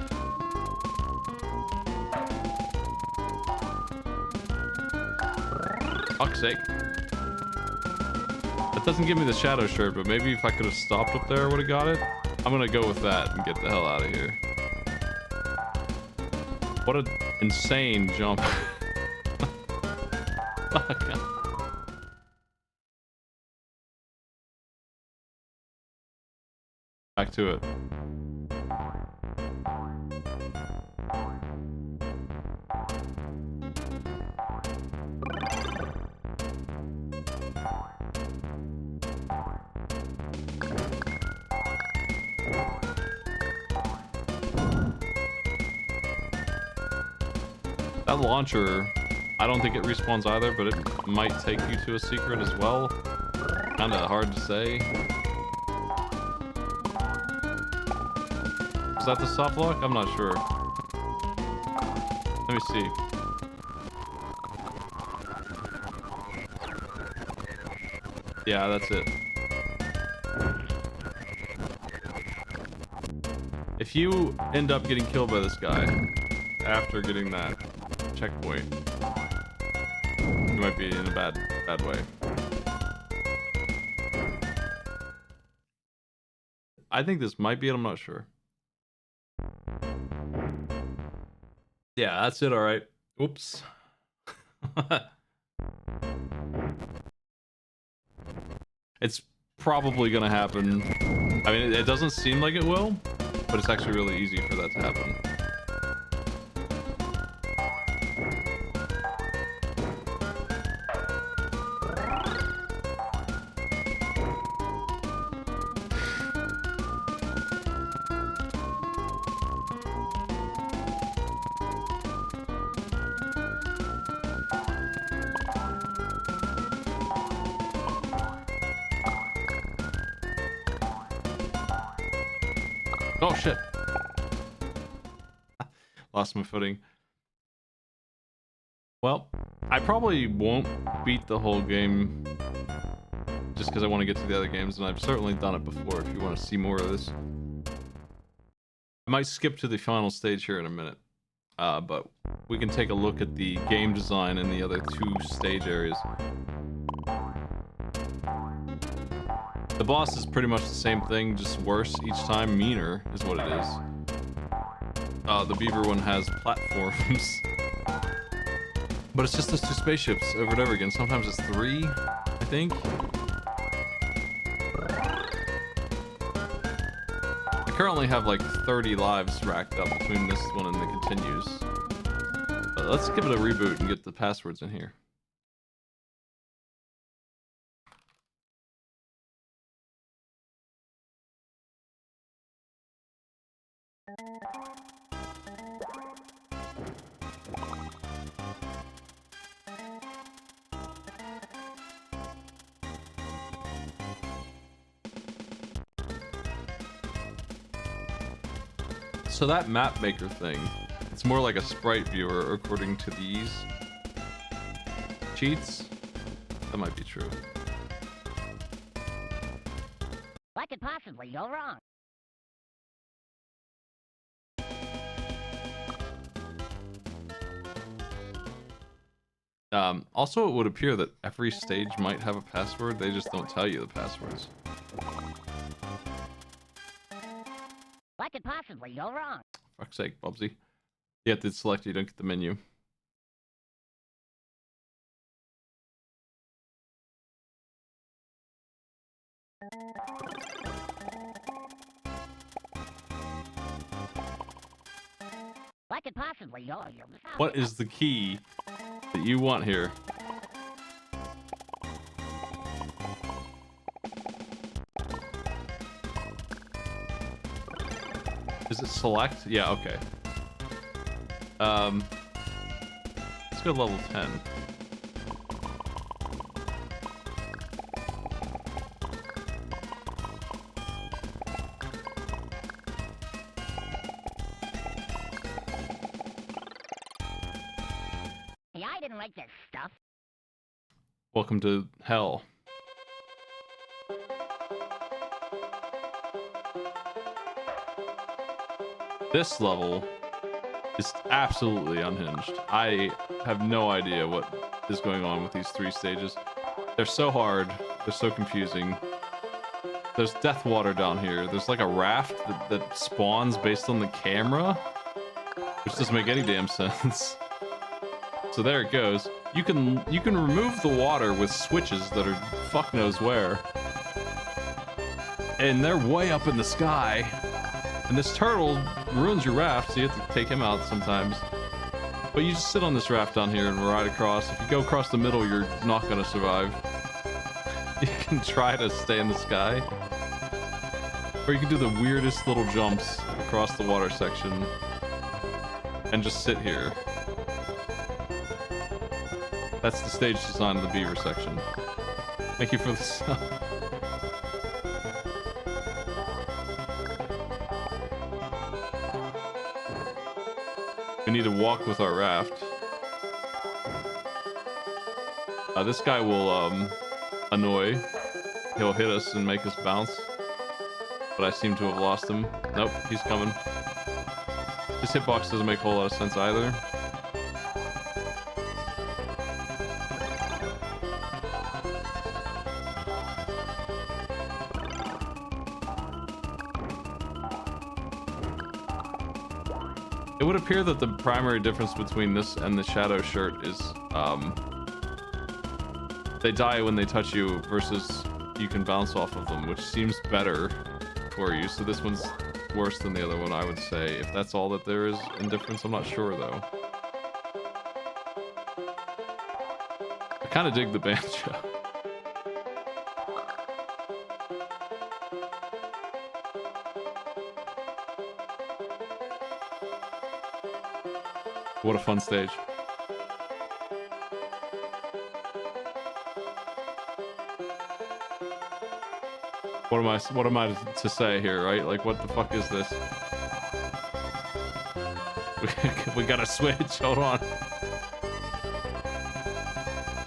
Fuck's sake. That doesn't give me the shadow shirt, but maybe if I could have stopped up there I would have got it. I'm gonna go with that and get the hell out of here. What an insane jump. Fuck. Back to it. That launcher, I don't think it respawns either, but it might take you to a secret as well. Kinda hard to say. Is that the soft lock? I'm not sure. Let me see. Yeah, that's it. If you end up getting killed by this guy after getting that checkpoint, you might be in a bad way. I think this might be it, I'm not sure. Yeah, that's it, alright. Oops. It's probably gonna happen. I mean, it doesn't seem like it will, but it's actually really easy for that to happen. Oh shit. Lost my footing. Well, I probably won't beat the whole game just because I want to get to the other games, and I've certainly done it before if you want to see more of this. I might skip to the final stage here in a minute, but we can take a look at the game design in the other two stage areas. The boss is pretty much the same thing, just worse each time. Meaner is what it is. The beaver one has platforms. But it's just those two spaceships over and over again. Sometimes it's 3, I think. I currently have like 30 lives racked up between this one and the continues. But let's give it a reboot and get the passwords in here. So that map maker thing, it's more like a sprite viewer according to these cheats. That might be true. What could possibly go wrong? Also, it would appear that every stage might have a password, they just don't tell you the passwords. What could possibly go wrong? Fuck's sake, Bubsy. You have to select, you don't get the menu. could possibly go? What is the key that you want here? Is it select? Yeah, okay. Let's go to level 10. Hey, I didn't like this stuff. Welcome to hell. This level is absolutely unhinged. I have no idea what is going on with these 3 stages. They're so hard. They're so confusing. There's death water down here. There's like a raft that spawns based on the camera, which doesn't make any damn sense. So there it goes. You can remove the water with switches that are fuck knows where. And they're way up in the sky. And this turtle ruins your raft, so you have to take him out sometimes. But you just sit on this raft down here and ride across. If you go across the middle, you're not gonna survive. You can try to stay in the sky. Or you can do the weirdest little jumps across the water section. And just sit here. That's the stage design of the beaver section. Thank you for the sub. We need to walk with our raft. This guy will annoy. He'll hit us and make us bounce. But I seem to have lost him. Nope, he's coming. This hitbox doesn't make a whole lot of sense either. It would appear that the primary difference between this and the shadow shirt is they die when they touch you versus you can bounce off of them, which seems better for you. So this one's worse than the other one, I would say. If that's all that there is in difference, I'm not sure though. I kind of dig the banjo. What a fun stage. What am I to say here, right? Like, what the fuck is this? We gotta switch, hold on.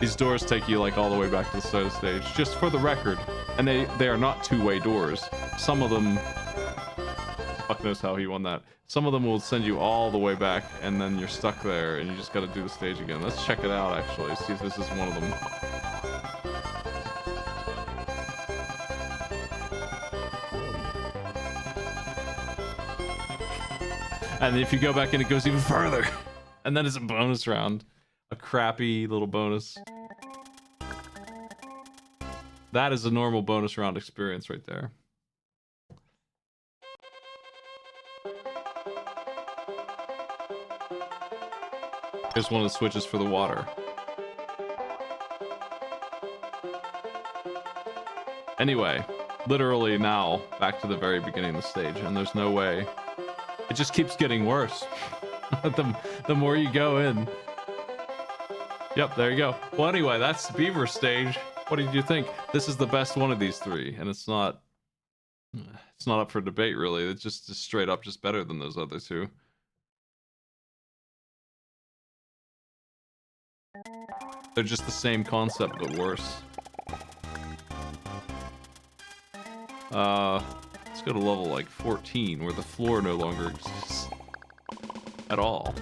These doors take you like all the way back to the start of the stage, just for the record. And they are not two-way doors. Some of them, fuck knows how he won that. Some of them will send you all the way back, and then you're stuck there, and you just gotta do the stage again. Let's check it out, actually, see if this is one of them. And if you go back in, it goes even further. And then it's a bonus round. A crappy little bonus. That is a normal bonus round experience right there. Here's one of the switches for the water. Anyway, literally now, back to the very beginning of the stage, and there's no way. It just keeps getting worse. the more you go in. Yep, there you go. Well, anyway, that's the beaver stage. What did you think? This is the best one of these 3, and it's not up for debate, really. It's just straight up just better than those other 2. They're just the same concept, but worse. Let's go to level like 14, where the floor no longer exists at all.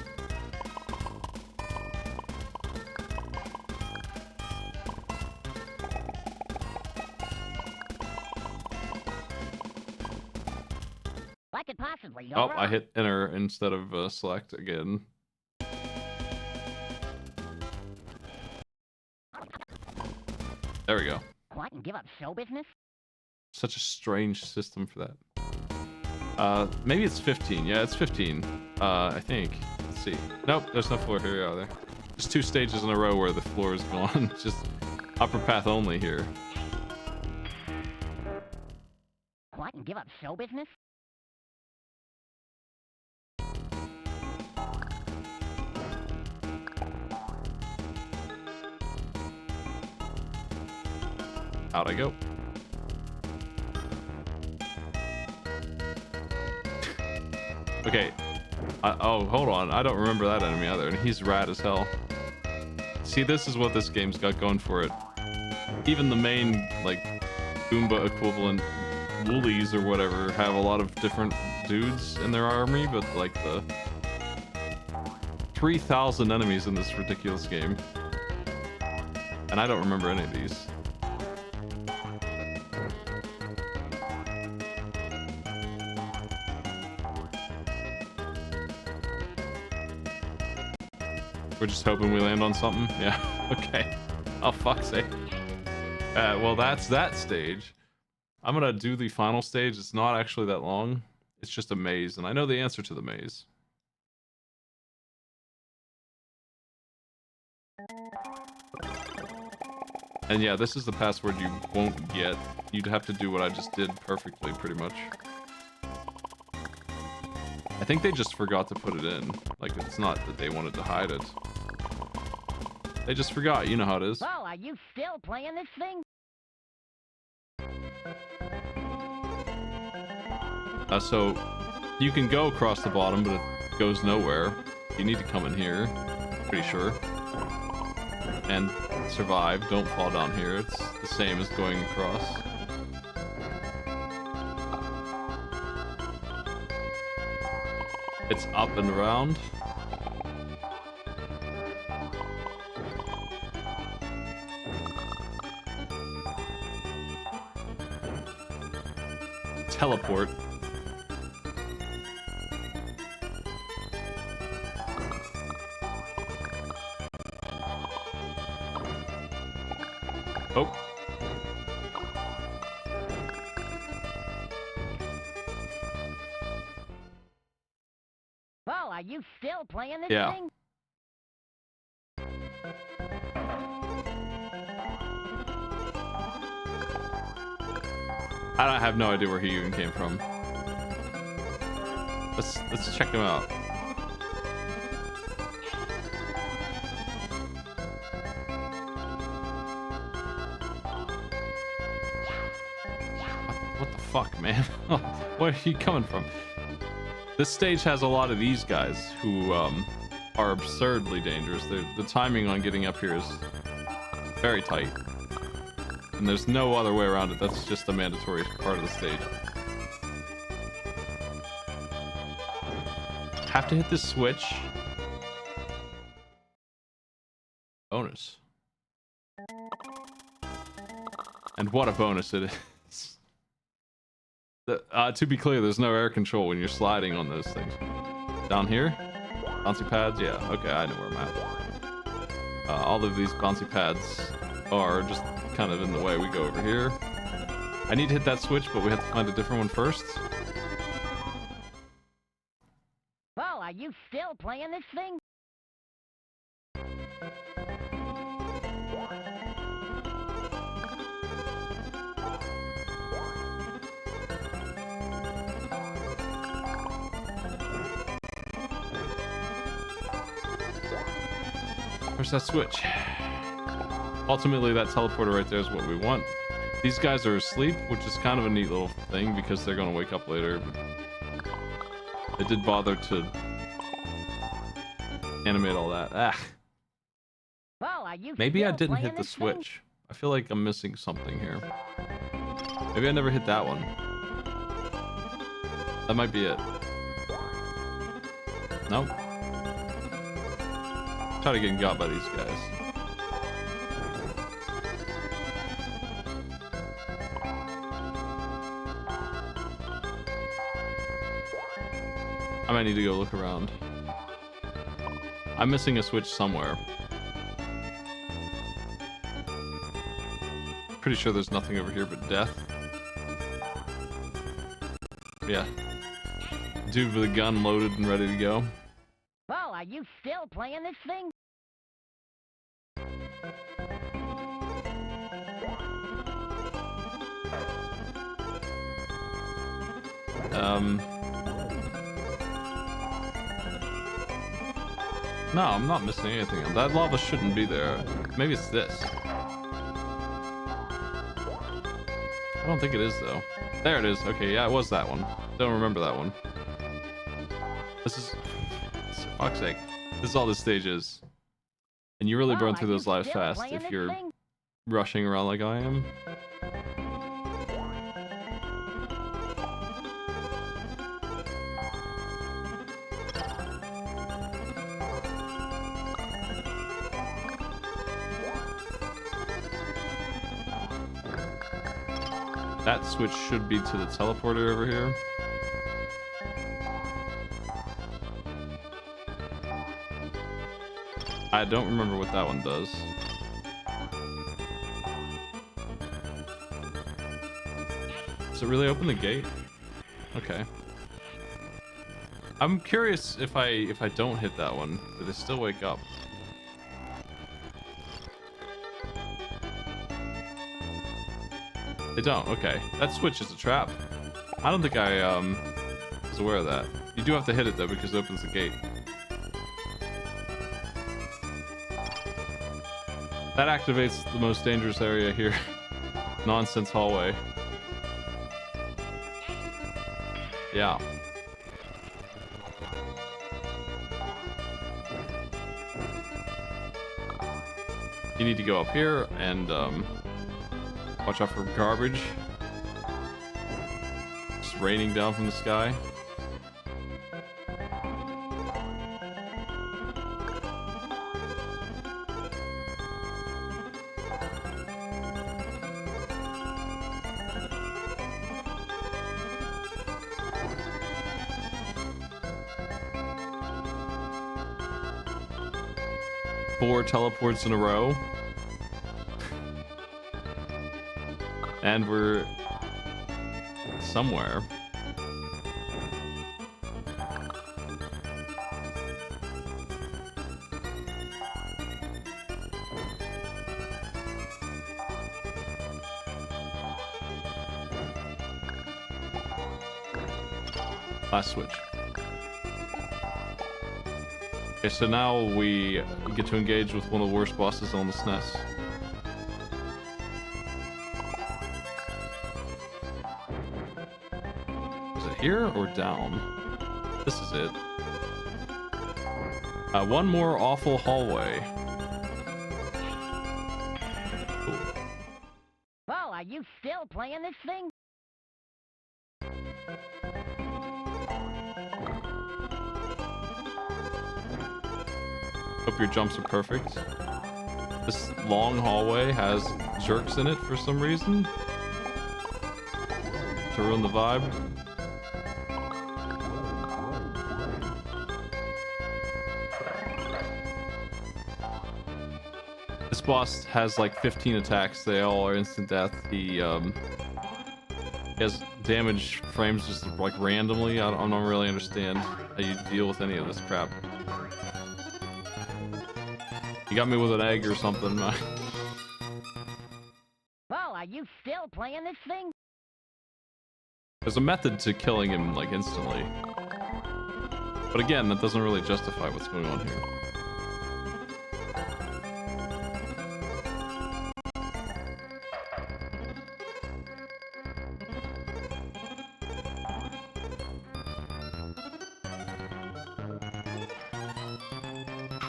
What could possibly go Oh, wrong? I hit enter instead of select again. There we go. What, and give up show business? Such a strange system for that. Maybe it's 15. Yeah, it's 15. I think. see. Nope, there's no floor here, are there? There's 2 stages in a row where the floor is gone. Just upper path only here. Oh, I can give up show business? Out I go. Okay. Oh, hold on. I don't remember that enemy either, and he's rad as hell. See, this is what this game's got going for it. Even the main, like, Goomba equivalent woolies or whatever have a lot of different dudes in their army, but like the 3,000 enemies in this ridiculous game. And I don't remember any of these. We're just hoping we land on something. Yeah, okay. Oh, fuck's sake. Well, that's that stage. I'm gonna do the final stage. It's not actually that long. It's just a maze, and I know the answer to the maze. And yeah, this is the password you won't get. You'd have to do what I just did perfectly, pretty much. I think they just forgot to put it in. Like, it's not that they wanted to hide it. They just forgot. You know how it is. Well, are you still playing this thing? So you can go across the bottom, but it goes nowhere. You need to come in here, pretty sure, and survive. Don't fall down here. It's the same as going across. It's up and around. Teleport. Oh. Well, are you still playing this Yeah. thing? I have no idea where he even came from. Let's check him out. What the fuck, man? Where are you coming from? This stage has a lot of these guys who are absurdly dangerous. The timing on getting up here is very tight. And there's no other way around it. That's just a mandatory part of the stage. Have to hit this switch. Bonus. And what a bonus it is. To be clear, there's no air control when you're sliding on those things. Down here? Bouncy pads? Yeah, okay, I know where I'm at. All of these bouncy pads are just kind of in the way. We go over here. I need to hit that switch, but we have to find a different one first. Well, are you still playing this thing? Where's that switch? Ultimately, that teleporter right there is what we want. These guys are asleep, which is kind of a neat little thing because they're going to wake up later. But it did bother to animate all that. Ah. Well, are you Maybe I still didn't playing hit the this thing? switch. I feel like I'm missing something here. Maybe I never hit that one. That might be it. Nope. Try to get got by these guys. I might need to go look around. I'm missing a switch somewhere. Pretty sure there's nothing over here but death. Yeah. Dude with a gun loaded and ready to go. Well, are you you still playing this thing? No, I'm not missing anything. That lava shouldn't be there. Maybe it's this. I don't think it is, though. There it is. Okay, yeah, it was that one. Don't remember that one. This is... For fuck's sake. This is all this stage is. And you really burn through those lives fast if you're rushing around like I am. That switch should be to the teleporter over here. I don't remember what that one does. Does it really open the gate? Okay. I'm curious if I don't hit that one, do they still wake up? They don't. Okay. That switch is a trap. I don't think I was aware of that. You do have to hit it though because it opens the gate. That activates the most dangerous area here. Nonsense hallway. Yeah. You need to go up here and watch out for garbage. Just raining down from the sky. Four teleports in a row. And we're somewhere. Last switch. Okay, so now we get to engage with one of the worst bosses on the SNES. Is it here or down? This is it. One more awful hallway. Cool. Well, are you still playing this thing? Hope your jumps are perfect. This long hallway has jerks in it for some reason. To ruin the vibe. This boss has like 15 attacks. They all are instant death. He has damage frames just like randomly. I don't really understand how you deal with any of this crap. You got me with an egg or something. Well, are you still playing this thing? There's a method to killing him like instantly. But again, that doesn't really justify what's going on here.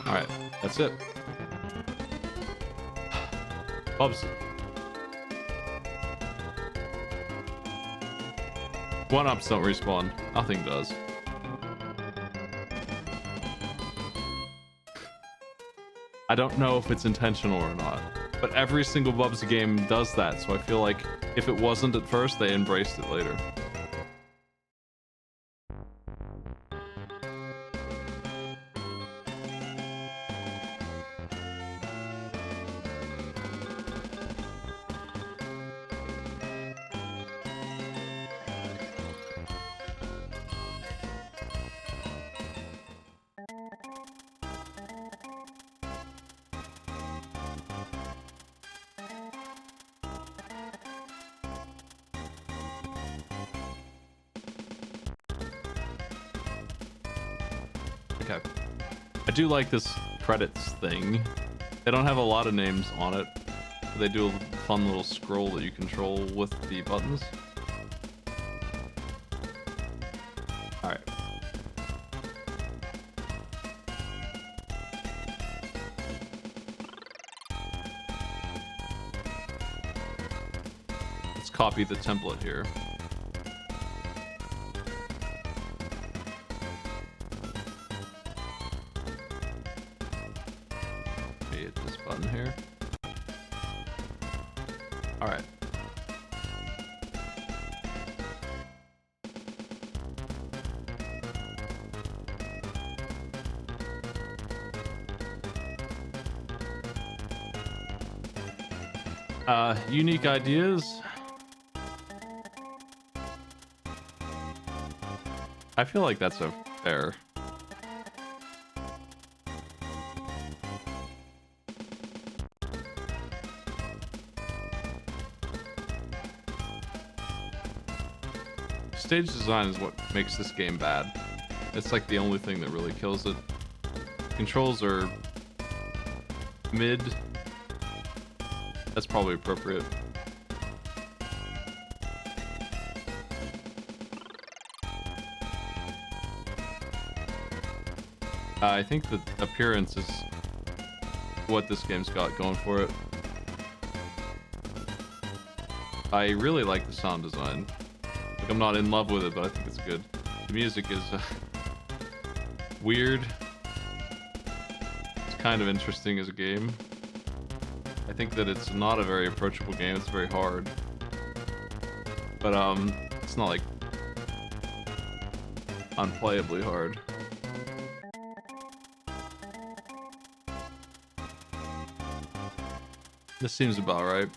Alright, that's it. Bubsy. One-ups don't respawn. Nothing does. I don't know if it's intentional or not, but every single Bubsy game does that, so I feel like if it wasn't at first, they embraced it later. Okay. I do like this credits thing. They don't have a lot of names on it. But they do a fun little scroll that you control with the buttons. Alright. Let's copy the template here. Hit this button here. Alright. Unique ideas. I feel like that's a fair. Stage design is what makes this game bad. It's like the only thing that really kills it. Controls are mid. That's probably appropriate. I think the appearance is what this game's got going for it. I really like the sound design. Like, I'm not in love with it, but I think it's good. The music is weird. It's kind of interesting as a game. I think that it's not a very approachable game. It's very hard. But it's not like unplayably hard. This seems about right.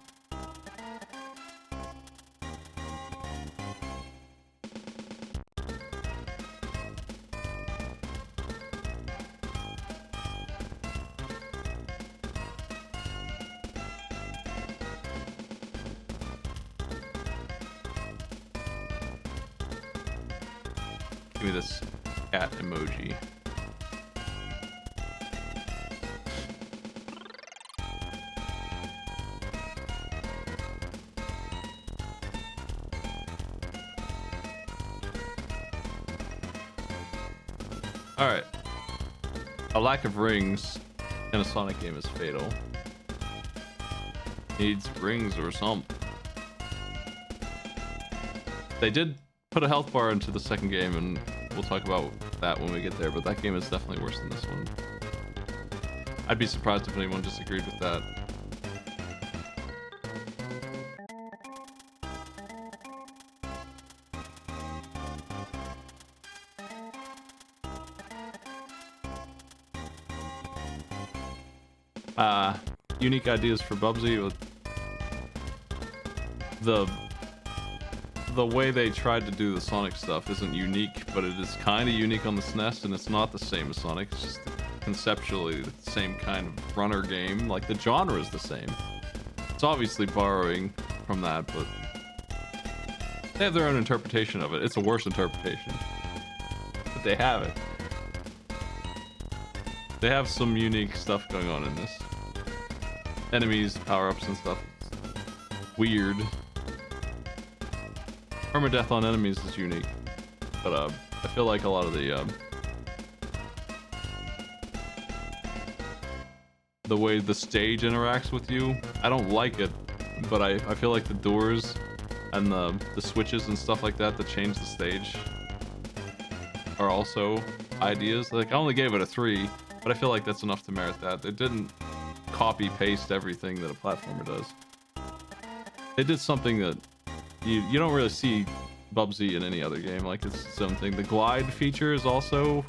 Give me this cat emoji. Alright. A lack of rings in a Sonic game is fatal. Needs rings or something. They did put a health bar into the second game, and we'll talk about that when we get there, but that game is definitely worse than this one. I'd be surprised if anyone disagreed with that. Unique ideas for Bubsy. With the way they tried to do the Sonic stuff isn't unique, but it is kind of unique on the SNES, and it's not the same as Sonic. It's just conceptually the same kind of runner game. Like, the genre is the same. It's obviously borrowing from that, but they have their own interpretation of it. It's a worse interpretation, but they have it. They have some unique stuff going on in this. Enemies, power-ups and stuff. It's weird. Permadeath on enemies is unique, but I feel like a lot of the way the stage interacts with you, I don't like it, but I feel like the doors and the switches and stuff like that change the stage are also ideas. Like, I only gave it a 3, but I feel like that's enough to merit that. It didn't copy paste everything that a platformer does. They did something that you don't really see Bubsy in any other game. Like, it's its own thing. The glide feature is also,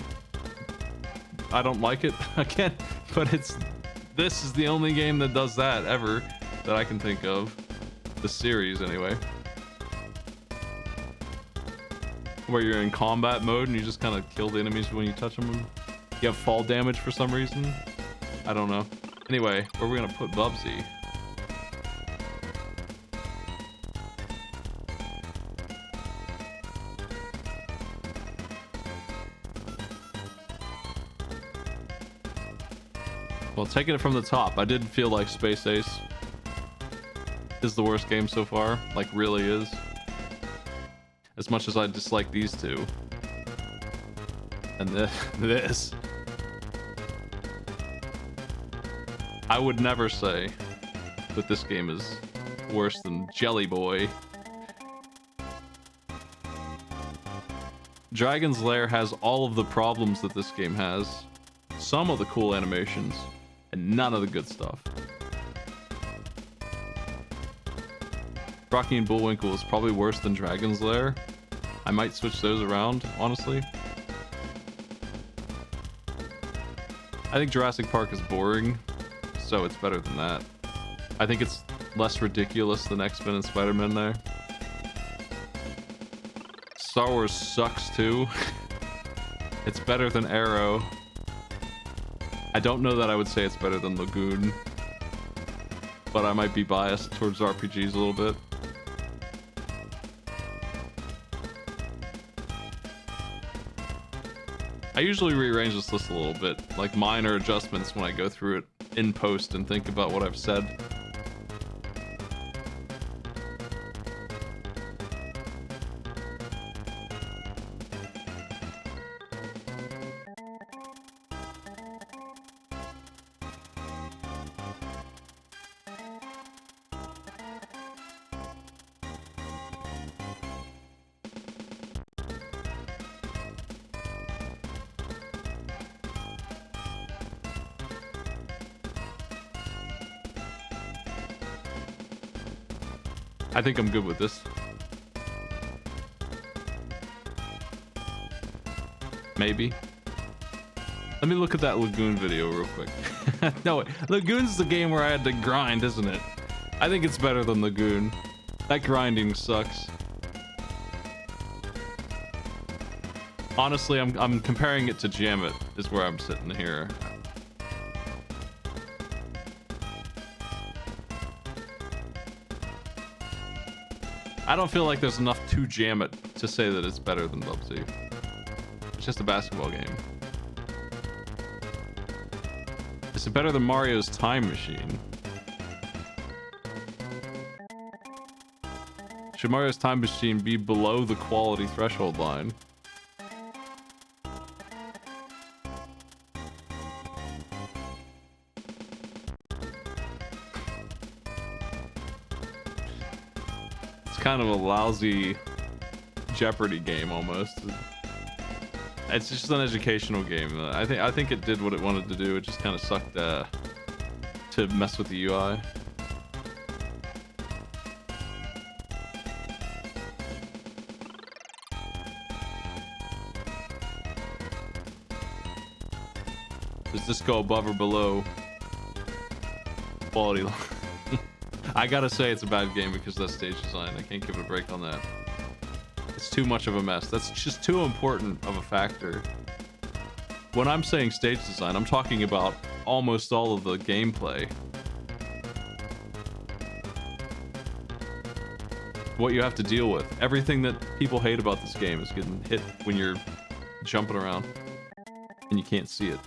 I don't like it again, but this is the only game that does that ever that I can think of. The series anyway. Where you're in combat mode and you just kind of kill the enemies when you touch them. You have fall damage for some reason. I don't know. Anyway, where are we gonna put Bubsy? Well, taking it from the top, I did feel like Space Ace is the worst game so far. Like, really is. As much as I dislike these two. And this. I would never say that this game is worse than Jelly Boy. Dragon's Lair has all of the problems that this game has. Some of the cool animations, and none of the good stuff. Rocky and Bullwinkle is probably worse than Dragon's Lair. I might switch those around, honestly. I think Jurassic Park is boring, so it's better than that. I think it's less ridiculous than X-Men and Spider-Man there. Star Wars sucks too. It's better than Arrow. I don't know that I would say it's better than Lagoon, but I might be biased towards RPGs a little bit. I usually rearrange this list a little bit, like minor adjustments when I go through it in post and think about what I've said. I think I'm good with this. Maybe. Let me look at that Lagoon video real quick. No, Lagoon's the game where I had to grind, isn't it? I think it's better than Lagoon. That grinding sucks. Honestly, I'm comparing it to Jam It, is where I'm sitting here. I don't feel like there's enough to Jam It to say that it's better than Bubsy. It's just a basketball game. Is it better than Mario's Time Machine? Should Mario's Time Machine be below the quality threshold line? Kind of a lousy Jeopardy game almost. It's just an educational game. I think it did what it wanted to do. It just kind of sucked to mess with the UI. Does this go above or below quality line? I gotta say it's a bad game because of that stage design. I can't give it a break on that. It's too much of a mess. That's just too important of a factor. When I'm saying stage design, I'm talking about almost all of the gameplay. What you have to deal with. Everything that people hate about this game is getting hit when you're jumping around and you can't see it.